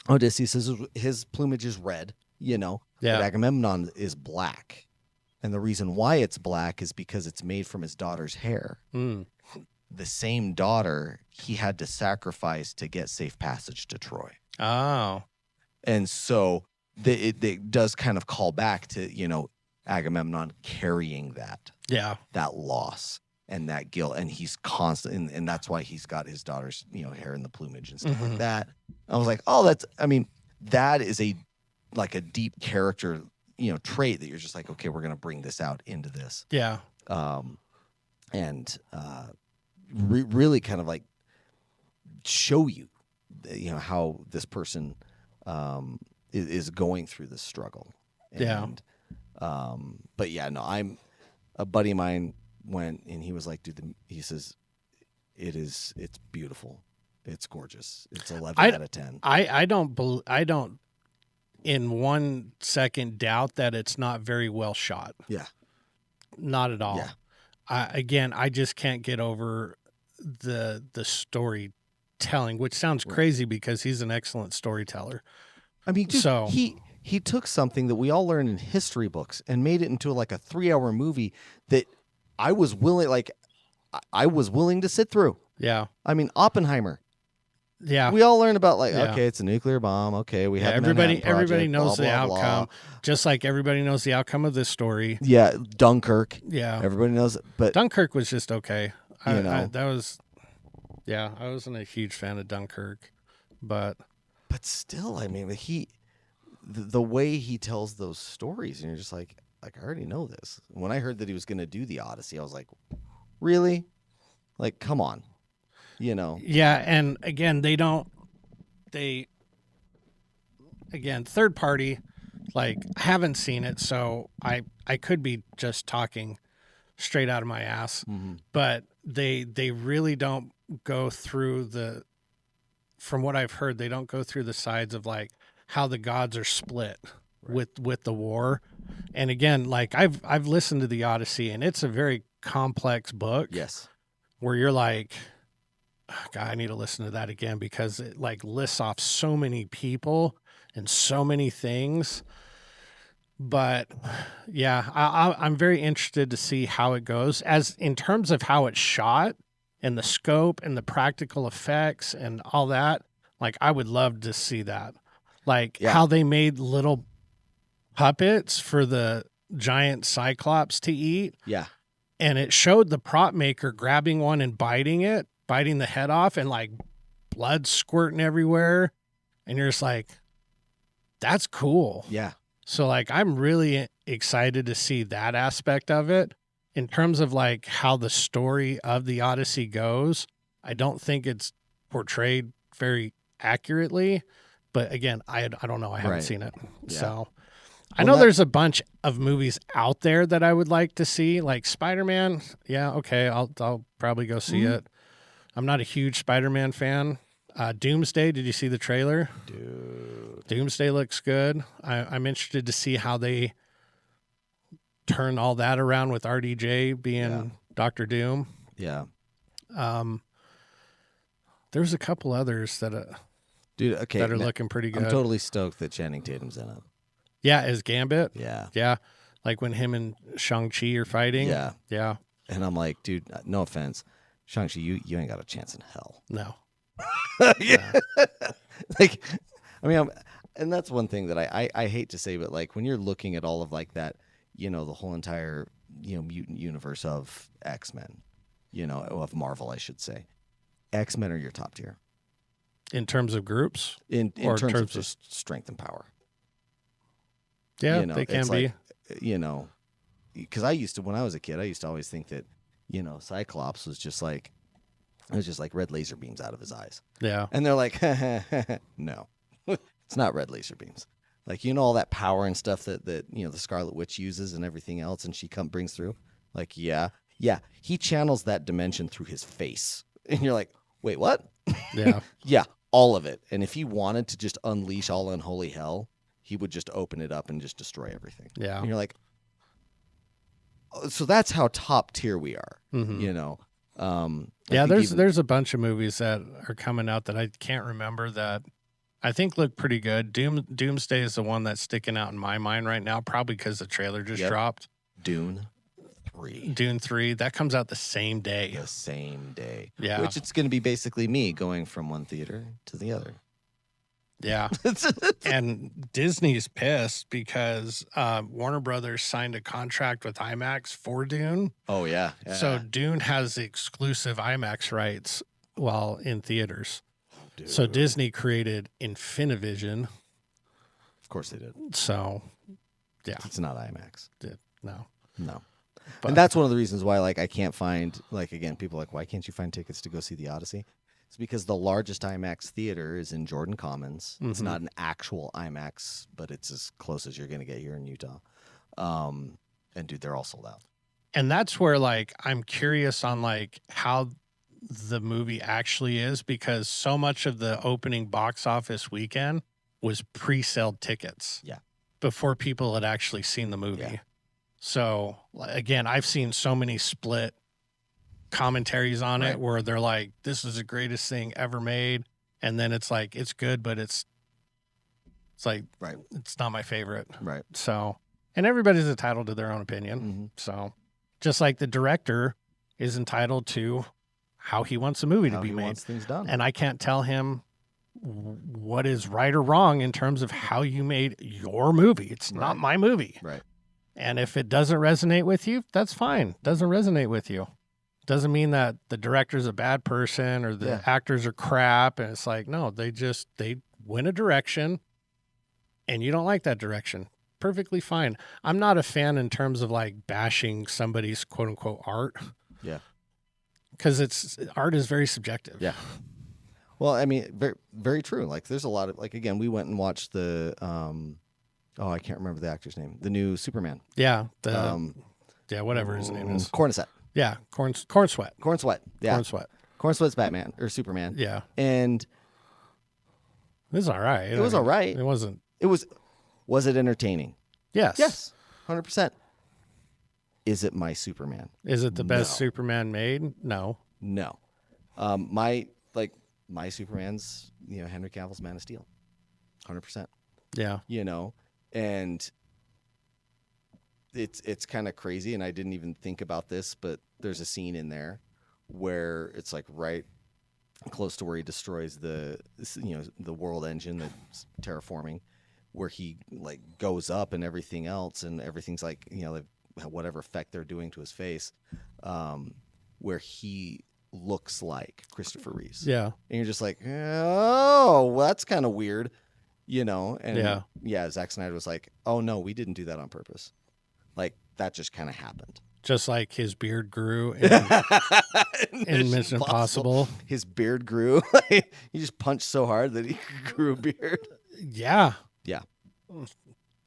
Odysseus, his plumage is red, but Agamemnon is black. And the reason why it's black is because it's made from his daughter's hair. The same daughter he had to sacrifice to get safe passage to Troy. Oh. And so it does kind of call back to, Agamemnon carrying that loss and that guilt. And he's constant. And that's why he's got his daughter's, hair in the plumage and stuff like that. I was like, oh, that is a deep character, trait that you're just like, okay, we're going to bring this out into this. Yeah. Really kind of like show you, how this person is going through this struggle. And, but yeah, no, a buddy of mine went and he was like, dude, he says, it's beautiful. It's gorgeous. It's 11 out of 10. I don't in 1 second doubt that it's not very well shot. Yeah. Not at all. Yeah. I just can't get over the storytelling, which sounds crazy because he's an excellent storyteller. I mean, dude, he took something that we all learned in history books and made it into like a 3-hour movie that I was willing to sit through. Yeah. I mean, Oppenheimer. Yeah. We all learn about okay, it's a nuclear bomb. Okay, we have everybody knows blah, the blah, outcome, blah. just like everybody knows the outcome of this story. Yeah, Dunkirk. Yeah. Everybody knows it, but Dunkirk was just okay. I wasn't a huge fan of Dunkirk, but still, I mean, the way he tells those stories, and you're just like I already know this. When I heard that he was going to do the Odyssey, I was like, really? Like, come on. Yeah, and again, third party, like, haven't seen it, so I could be just talking straight out of my ass, but they really don't go through from what I've heard, they don't go through the sides of like how the gods are split with the war. And again, like I've listened to the Odyssey, and it's a very complex book. Yes. Where you're like, oh, God, I need to listen to that again because it like lists off so many people and so many things. But yeah, I'm very interested to see how it goes as in terms of how it's shot and the scope and the practical effects and all that. Like, I would love to see that. Like how they made little puppets for the giant Cyclops to eat. Yeah. And it showed the prop maker grabbing one and biting the head off, and like blood squirting everywhere. And you're just like, that's cool. Yeah. So like, I'm really excited to see that aspect of it. In terms of like how the story of the Odyssey goes, I don't think it's portrayed very accurately. But again, I don't know. I haven't seen it. Yeah. So I know there's a bunch of movies out there that I would like to see, like Spider-Man. Yeah, okay, I'll probably go see it. I'm not a huge Spider-Man fan. Doomsday, did you see the trailer? Dude. Doomsday looks good. I'm interested to see how they turn all that around with RDJ being Dr. Doom. Yeah. There's a couple others that that are looking pretty good. I'm totally stoked that Channing Tatum's in it. Yeah, as Gambit. Yeah. Yeah. Like when him and Shang-Chi are fighting. Yeah. Yeah. And I'm like, dude, no offense. Shang-Chi, you ain't got a chance in hell. No. Yeah. Like, I mean, and that's one thing that I hate to say, but like when you're looking at all of like that, the whole entire, mutant universe of X-Men, of Marvel, I should say. X-Men are your top tier. In terms of groups? In terms of just strength and power. Yeah, they can be. Like, because when I was a kid, I used to always think that, Cyclops was just like, it was just like red laser beams out of his eyes. Yeah. And they're like, no, it's not red laser beams. Like, all that power and stuff that the Scarlet Witch uses and everything else, and she brings through. Like, yeah, he channels that dimension through his face. And you're like, wait, what? Yeah. Yeah, all of it. And if he wanted to just unleash all unholy hell, he would just open it up and just destroy everything. Yeah. And you're like, So that's how top tier we are, Mm-hmm. you know. Yeah, there's a bunch of movies that are coming out that I can't remember that I think look pretty good. Doomsday is the one that's sticking out in my mind right now, probably because the trailer just dropped. Dune 3. Dune 3, that comes out the same day. The same day. Yeah. Which it's going to be basically me going from one theater to the other. Yeah. And Disney's pissed because Warner Brothers signed a contract with IMAX for Dune. Oh, yeah. So Dune has the exclusive IMAX rights while in theaters. Dude. So Disney created Infinivision. Of course they did. So, yeah. It's not IMAX. No. But, and that's one of the reasons why, like, I can't find, like, again, people are like, why can't you find tickets to go see the Odyssey? It's because the largest IMAX theater is in Jordan Commons. Mm-hmm. It's not an actual IMAX, but it's as close as you're going to get here in Utah. And dude, they're all sold out. And that's where, like, I'm curious on, like, how the movie actually is, because so much of the opening box office weekend was pre-sale tickets. Yeah. Before people had actually seen the movie. Yeah. So, again, I've seen so many split commentaries on it where they're like, this is the greatest thing ever made. And then it's like, it's good, but it's like, it's not my favorite. Right. So, and everybody's entitled to their own opinion. Mm-hmm. So, just like the director is entitled to how he wants a movie to be made. Wants things done. And I can't tell him what is right or wrong in terms of how you made your movie. It's not my movie. Right. And if it doesn't resonate with you, that's fine. Doesn't resonate with you. Doesn't mean that the director's a bad person or the actors are crap. And it's like, no, they win a direction and you don't like that direction. Perfectly fine. I'm not a fan in terms of like bashing somebody's quote unquote art. Yeah. Because art is very subjective. Yeah. Well, I mean, very, very true. Like there's a lot of, like, again, we went and watched the, I can't remember the actor's name. The new Superman. Yeah. Whatever his name is. Cornset. Yeah. Corn Sweat. Corn Sweat. Yeah. Corn Sweat. Corn Sweat's Batman or Superman. Yeah. And it was all right. It was all right. It wasn't. Was it entertaining? Yes. Yes. 100%. Is it my Superman? Is it the best Superman made? No. No. My Superman's, Henry Cavill's Man of Steel. 100%. Yeah. And it's kind of crazy, and I didn't even think about this, but there's a scene in there where it's like right close to where he destroys the world engine that's terraforming, where he like goes up and everything else, and everything's like whatever effect they're doing to his face, where he looks like Christopher Reeves. Yeah. And you're just like, oh, well, that's kind of weird. And Zack Snyder was like, oh no, we didn't do that on purpose. Like that just kind of happened. Just like his beard grew in Mission Impossible. His beard grew. He just punched so hard that he grew a beard. Yeah. Yeah.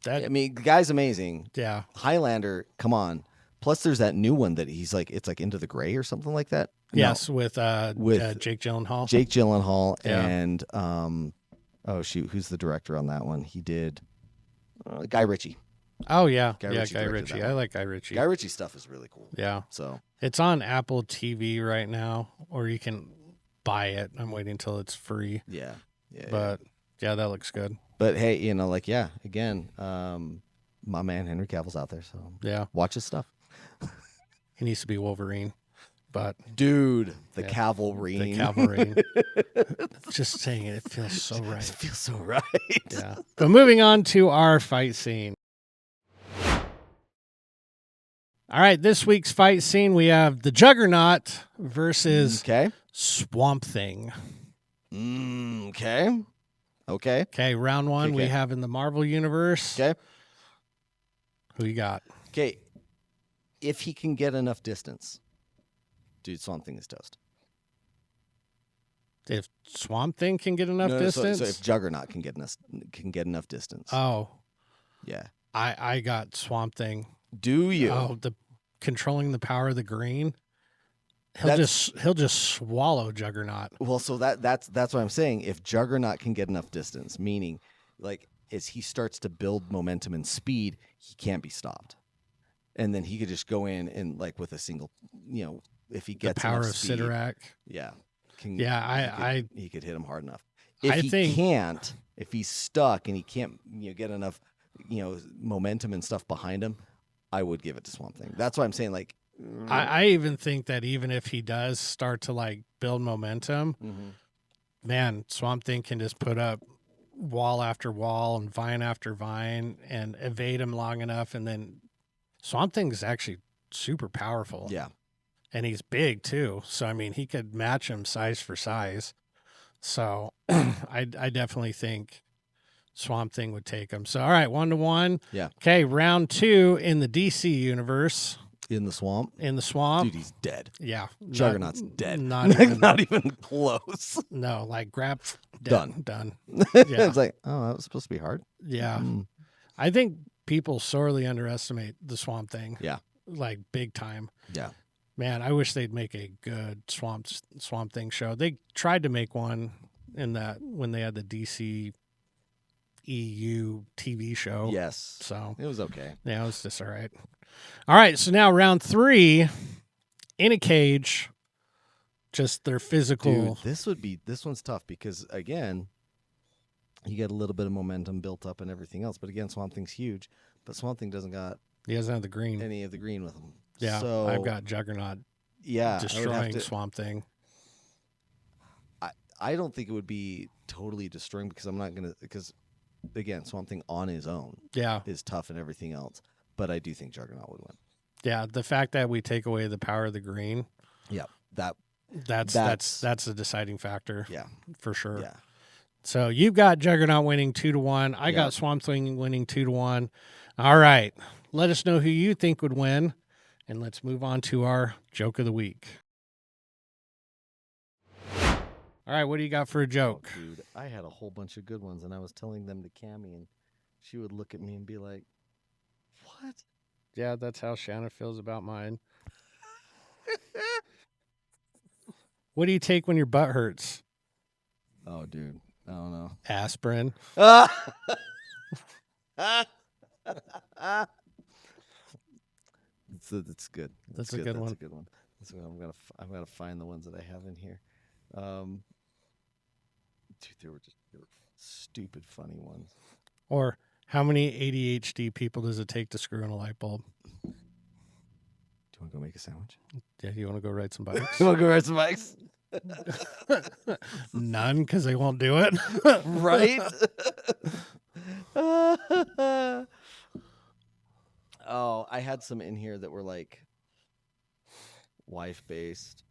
The guy's amazing. Yeah. Highlander, come on. Plus there's that new one that he's like, it's like Into the Gray or something like that. Yes, with Jake Gyllenhaal. Jake Gyllenhaal and who's the director on that one? He did Guy Ritchie. Oh yeah, Guy Ritchie. I like Guy Ritchie. Guy Ritchie stuff is really cool. Yeah. So it's on Apple TV right now, or you can buy it. I'm waiting until it's free. Yeah. But that looks good. But hey, again, my man Henry Cavill's out there, so watch his stuff. He needs to be Wolverine. But dude, the cavalry. The cavalry. Just saying it feels so right. It feels so right. Yeah. But moving on to our fight scene. All right, this week's fight scene, we have the Juggernaut versus Swamp Thing. Okay. Okay, round one we have in the Marvel Universe. Okay. Who you got? Okay. If he can get enough distance, dude, Swamp Thing is toast. If Swamp Thing can get enough distance? So if Juggernaut can get enough distance. Oh. Yeah. I got Swamp Thing. Do you? Oh, the controlling the power of the green. He'll just swallow Juggernaut. Well, so that's what I'm saying. If Juggernaut can get enough distance, meaning like as he starts to build momentum and speed, he can't be stopped. and then he could just go in and like with a single, if he gets the power enough of speed, Sidorak. Yeah. He could hit him hard enough. If he's stuck and he can't get enough momentum and stuff behind him, I would give it to Swamp Thing. That's why I'm saying like I even think that even if he does start to like build momentum, man, Swamp Thing can just put up wall after wall and vine after vine and evade him long enough, and then Swamp Thing is actually super powerful. Yeah. And he's big too. So, I mean, he could match him size for size. So, I definitely think Swamp Thing would take him. So, all right, 1-1. Yeah. Okay, round 2 in the DC universe. In the swamp? In the swamp. Dude, he's dead. Yeah. Juggernaut's dead. Not even close. No, like grab. Done. Yeah. It's like, oh, that was supposed to be hard. Yeah. I think people sorely underestimate the Swamp Thing. Yeah. Like big time. Yeah. Man, I wish they'd make a good Swamp Thing show. They tried to make one in that when they had the DC EU TV show. Yes. So it was okay. Yeah, it was just all right. All right, so now round 3, in a cage, just their physical. Dude, this one's tough because again, you get a little bit of momentum built up and everything else. But again, Swamp Thing's huge, but Swamp Thing doesn't got he doesn't have the green. Any of the green with him. Yeah, so, I've got Juggernaut. Yeah, destroying Swamp Thing. I don't think it would be totally destroying because because again, Swamp Thing on his own, is tough and everything else. But I do think Juggernaut would win. Yeah, the fact that we take away the power of the green. Yeah, that's a deciding factor. Yeah, for sure. Yeah. So you've got Juggernaut winning 2-1. I got Swamp Thing winning 2-1. All right, let us know who you think would win, and let's move on to our joke of the week. All right, what do you got for a joke? Oh, dude, I had a whole bunch of good ones, and I was telling them to Cammie, and she would look at me and be like, "What?" Yeah, that's how Shanna feels about mine. What do you take when your butt hurts? Oh, dude, I don't know. Aspirin. It's good. That's a good one. That's a good one. I'm gonna find the ones that I have in here. Dude, they were stupid funny ones. Or how many ADHD people does it take to screw in a light bulb? Do you want to go make a sandwich? Yeah, you want to go ride some bikes? You want to go ride some bikes? None, because they won't do it. Right? Oh, I had some in here that were like wife-based,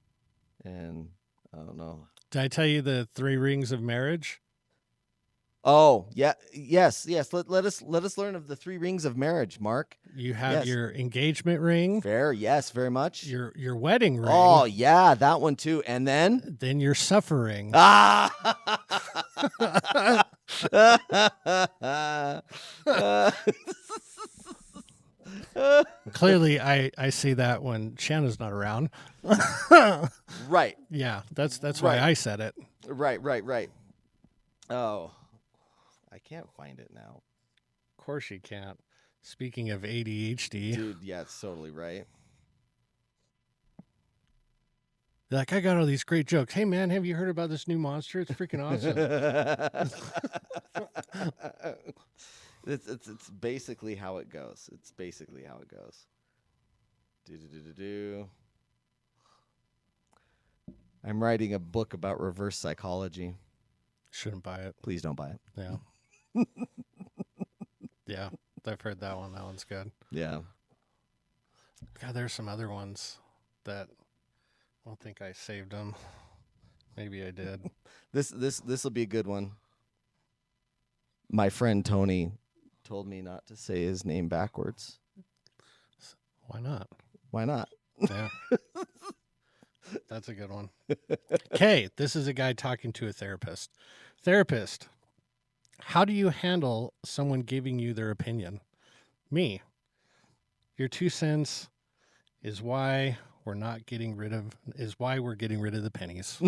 and I don't know. Did I tell you the 3 rings of marriage? Oh, yeah, yes. Let us learn of the 3 rings of marriage, Mark. You have your engagement ring. Fair, yes, very much. Your wedding ring. Oh, yeah, that one too. And then your suffering. Clearly, I see that when Shanna's not around. Right. Yeah, that's why I said it. Right. Oh, I can't find it now. Of course you can't. Speaking of ADHD. Dude, yeah, it's totally right. Like, I got all these great jokes. Hey, man, have you heard about this new monster? It's freaking awesome. It's basically how it goes. I'm writing a book about reverse psychology. Shouldn't buy it. Please don't buy it. Yeah. Yeah, I've heard that one. That one's good. Yeah. God, there's some other ones that I don't think I saved them. Maybe I did. This will be a good one. My friend Tony told me not to say his name backwards. Why not? Why not? Yeah. That's a good one. Okay, this is a guy talking to a therapist. Therapist, how do you handle someone giving you their opinion? Me. Your 2 cents is why we're getting rid of the pennies.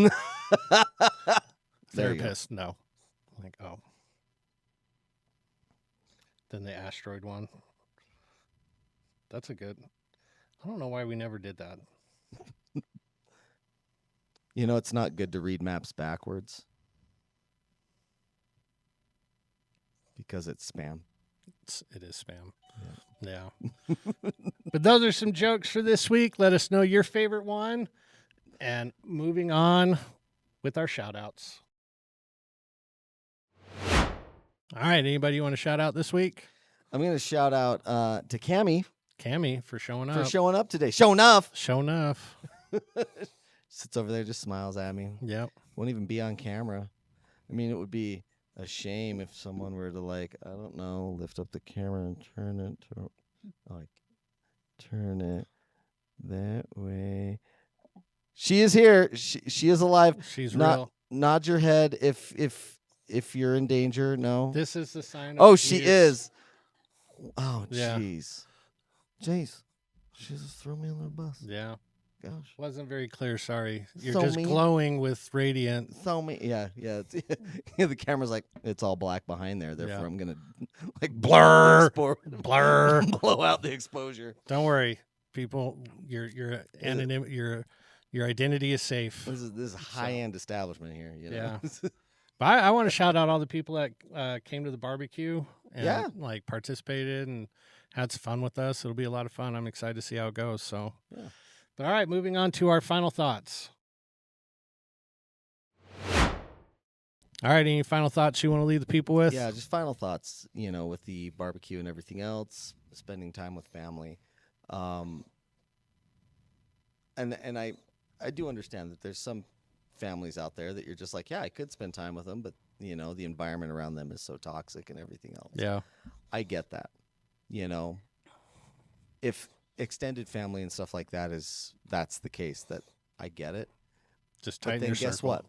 Therapist, no. I'm like, oh. Then the asteroid one. That's a good. I don't know why we never did that. You know, it's not good to read maps backwards because it's spam. It is spam. Yeah. But those are some jokes for this week. Let us know your favorite one. And moving on with our shout-outs. All right. Anybody you want to shout out this week? I'm going to shout out to Cammie. Cammie for showing up. For showing up today. Show enough. Show enough. Sits over there, just smiles at me. Yep. Won't even be on camera. I mean, it would be a shame if someone were to, like, I don't know, lift up the camera and turn it to, like, turn it that way. She is here. She is alive. She's real. Nod your head if you're in danger. No. This is the sign. Oh, she is. Oh, jeez. Yeah. Jeez. She just threw me under the bus. Yeah. Gosh. Wasn't very clear. Sorry. You're So just mean. glowing with radiant. So me. Yeah. The camera's like, it's all black behind there. Therefore, I'm going to like Blur. blur, blow out the exposure. Don't worry, people. Your identity is safe. This is high-end establishment here. You know? Yeah. But I want to shout out all the people that came to the barbecue and like participated and had some fun with us. It'll be a lot of fun. I'm excited to see how it goes. So, But all right, moving on to our final thoughts. All right, any final thoughts you want to leave the people with? Yeah, just final thoughts, you know, with the barbecue and everything else, spending time with family. And I do understand that there's some families out there that you're just like, yeah, I could spend time with them, but, you know, the environment around them is so toxic and everything else. Yeah. I get that. You know, if extended family and stuff like that's the case, that I get it. Just tighten but then your guess circle. what?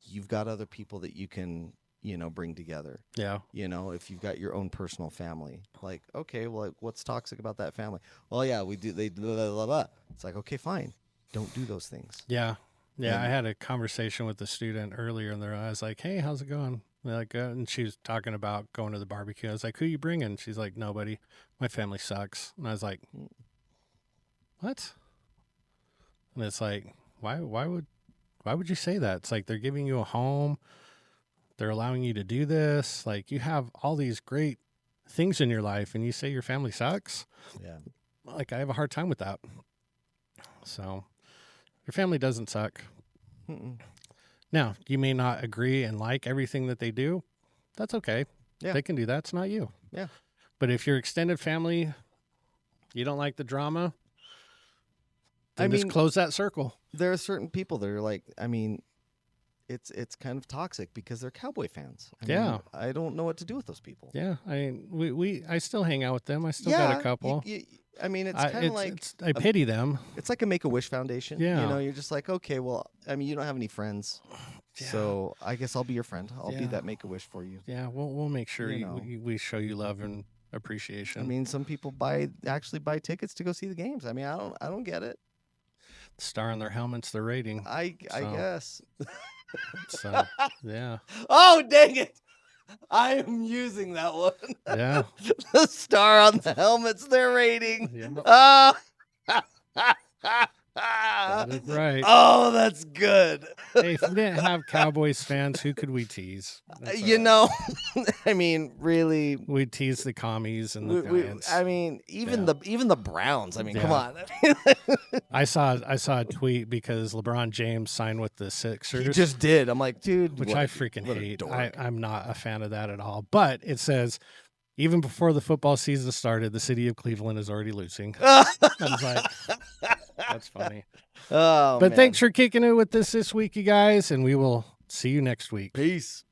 You've got other people that you can, you know, bring together. Yeah. You know, if you've got your own personal family, like, okay, well, like, what's toxic about that family? Well, yeah, we do. They blah, blah, blah, blah. It's like, okay, fine. Don't do those things. Yeah. Yeah. I had a conversation with a student earlier and I was like, hey, how's it going? Like, and she was talking about going to the barbecue. I was like, who you bringing? She's like, nobody. My family sucks. And I was like, what? And it's like, why would you say that? It's like they're giving you a home. They're allowing you to do this. Like, you have all these great things in your life and you say your family sucks. Yeah. Like, I have a hard time with that. So your family doesn't suck. Mm-mm. Now, you may not agree and like everything that they do. That's okay. Yeah. They can do that. It's not you. Yeah. But if your extended family, you don't like the drama, then just close that circle. There are certain people that are like, I mean, it's kind of toxic because they're cowboy fans. I mean, I don't know what to do with those people. Yeah. I mean, I still hang out with them. I still got a couple. I mean, it's kind of like... I pity them. It's like a Make-A-Wish Foundation. Yeah. You know, you're just like, okay, well, I mean, you don't have any friends. Yeah. So I guess I'll be your friend. I'll be that Make-A-Wish for you. Yeah, we'll make sure we show you love and appreciation. I mean, some people actually buy tickets to go see the games. I mean, I don't get it. Star on their helmets, their rating. I guess. So, yeah. Oh, dang it. I am using that one. Yeah. The star on the helmets, their rating. Yeah. That is right. Oh, that's good. Hey, if we didn't have Cowboys fans, who could we tease? You know, I mean, really, we'd tease the commies and the Giants. I mean, even the Browns. I mean, come on. I saw a tweet because LeBron James signed with the Sixers. He just did. I'm like, dude, which I freaking hate. I'm not a fan of that at all. But it says, even before the football season started, the city of Cleveland is already losing. I was like, that's funny. Oh, but thanks for kicking it with us this week, you guys, and we will see you next week. Peace.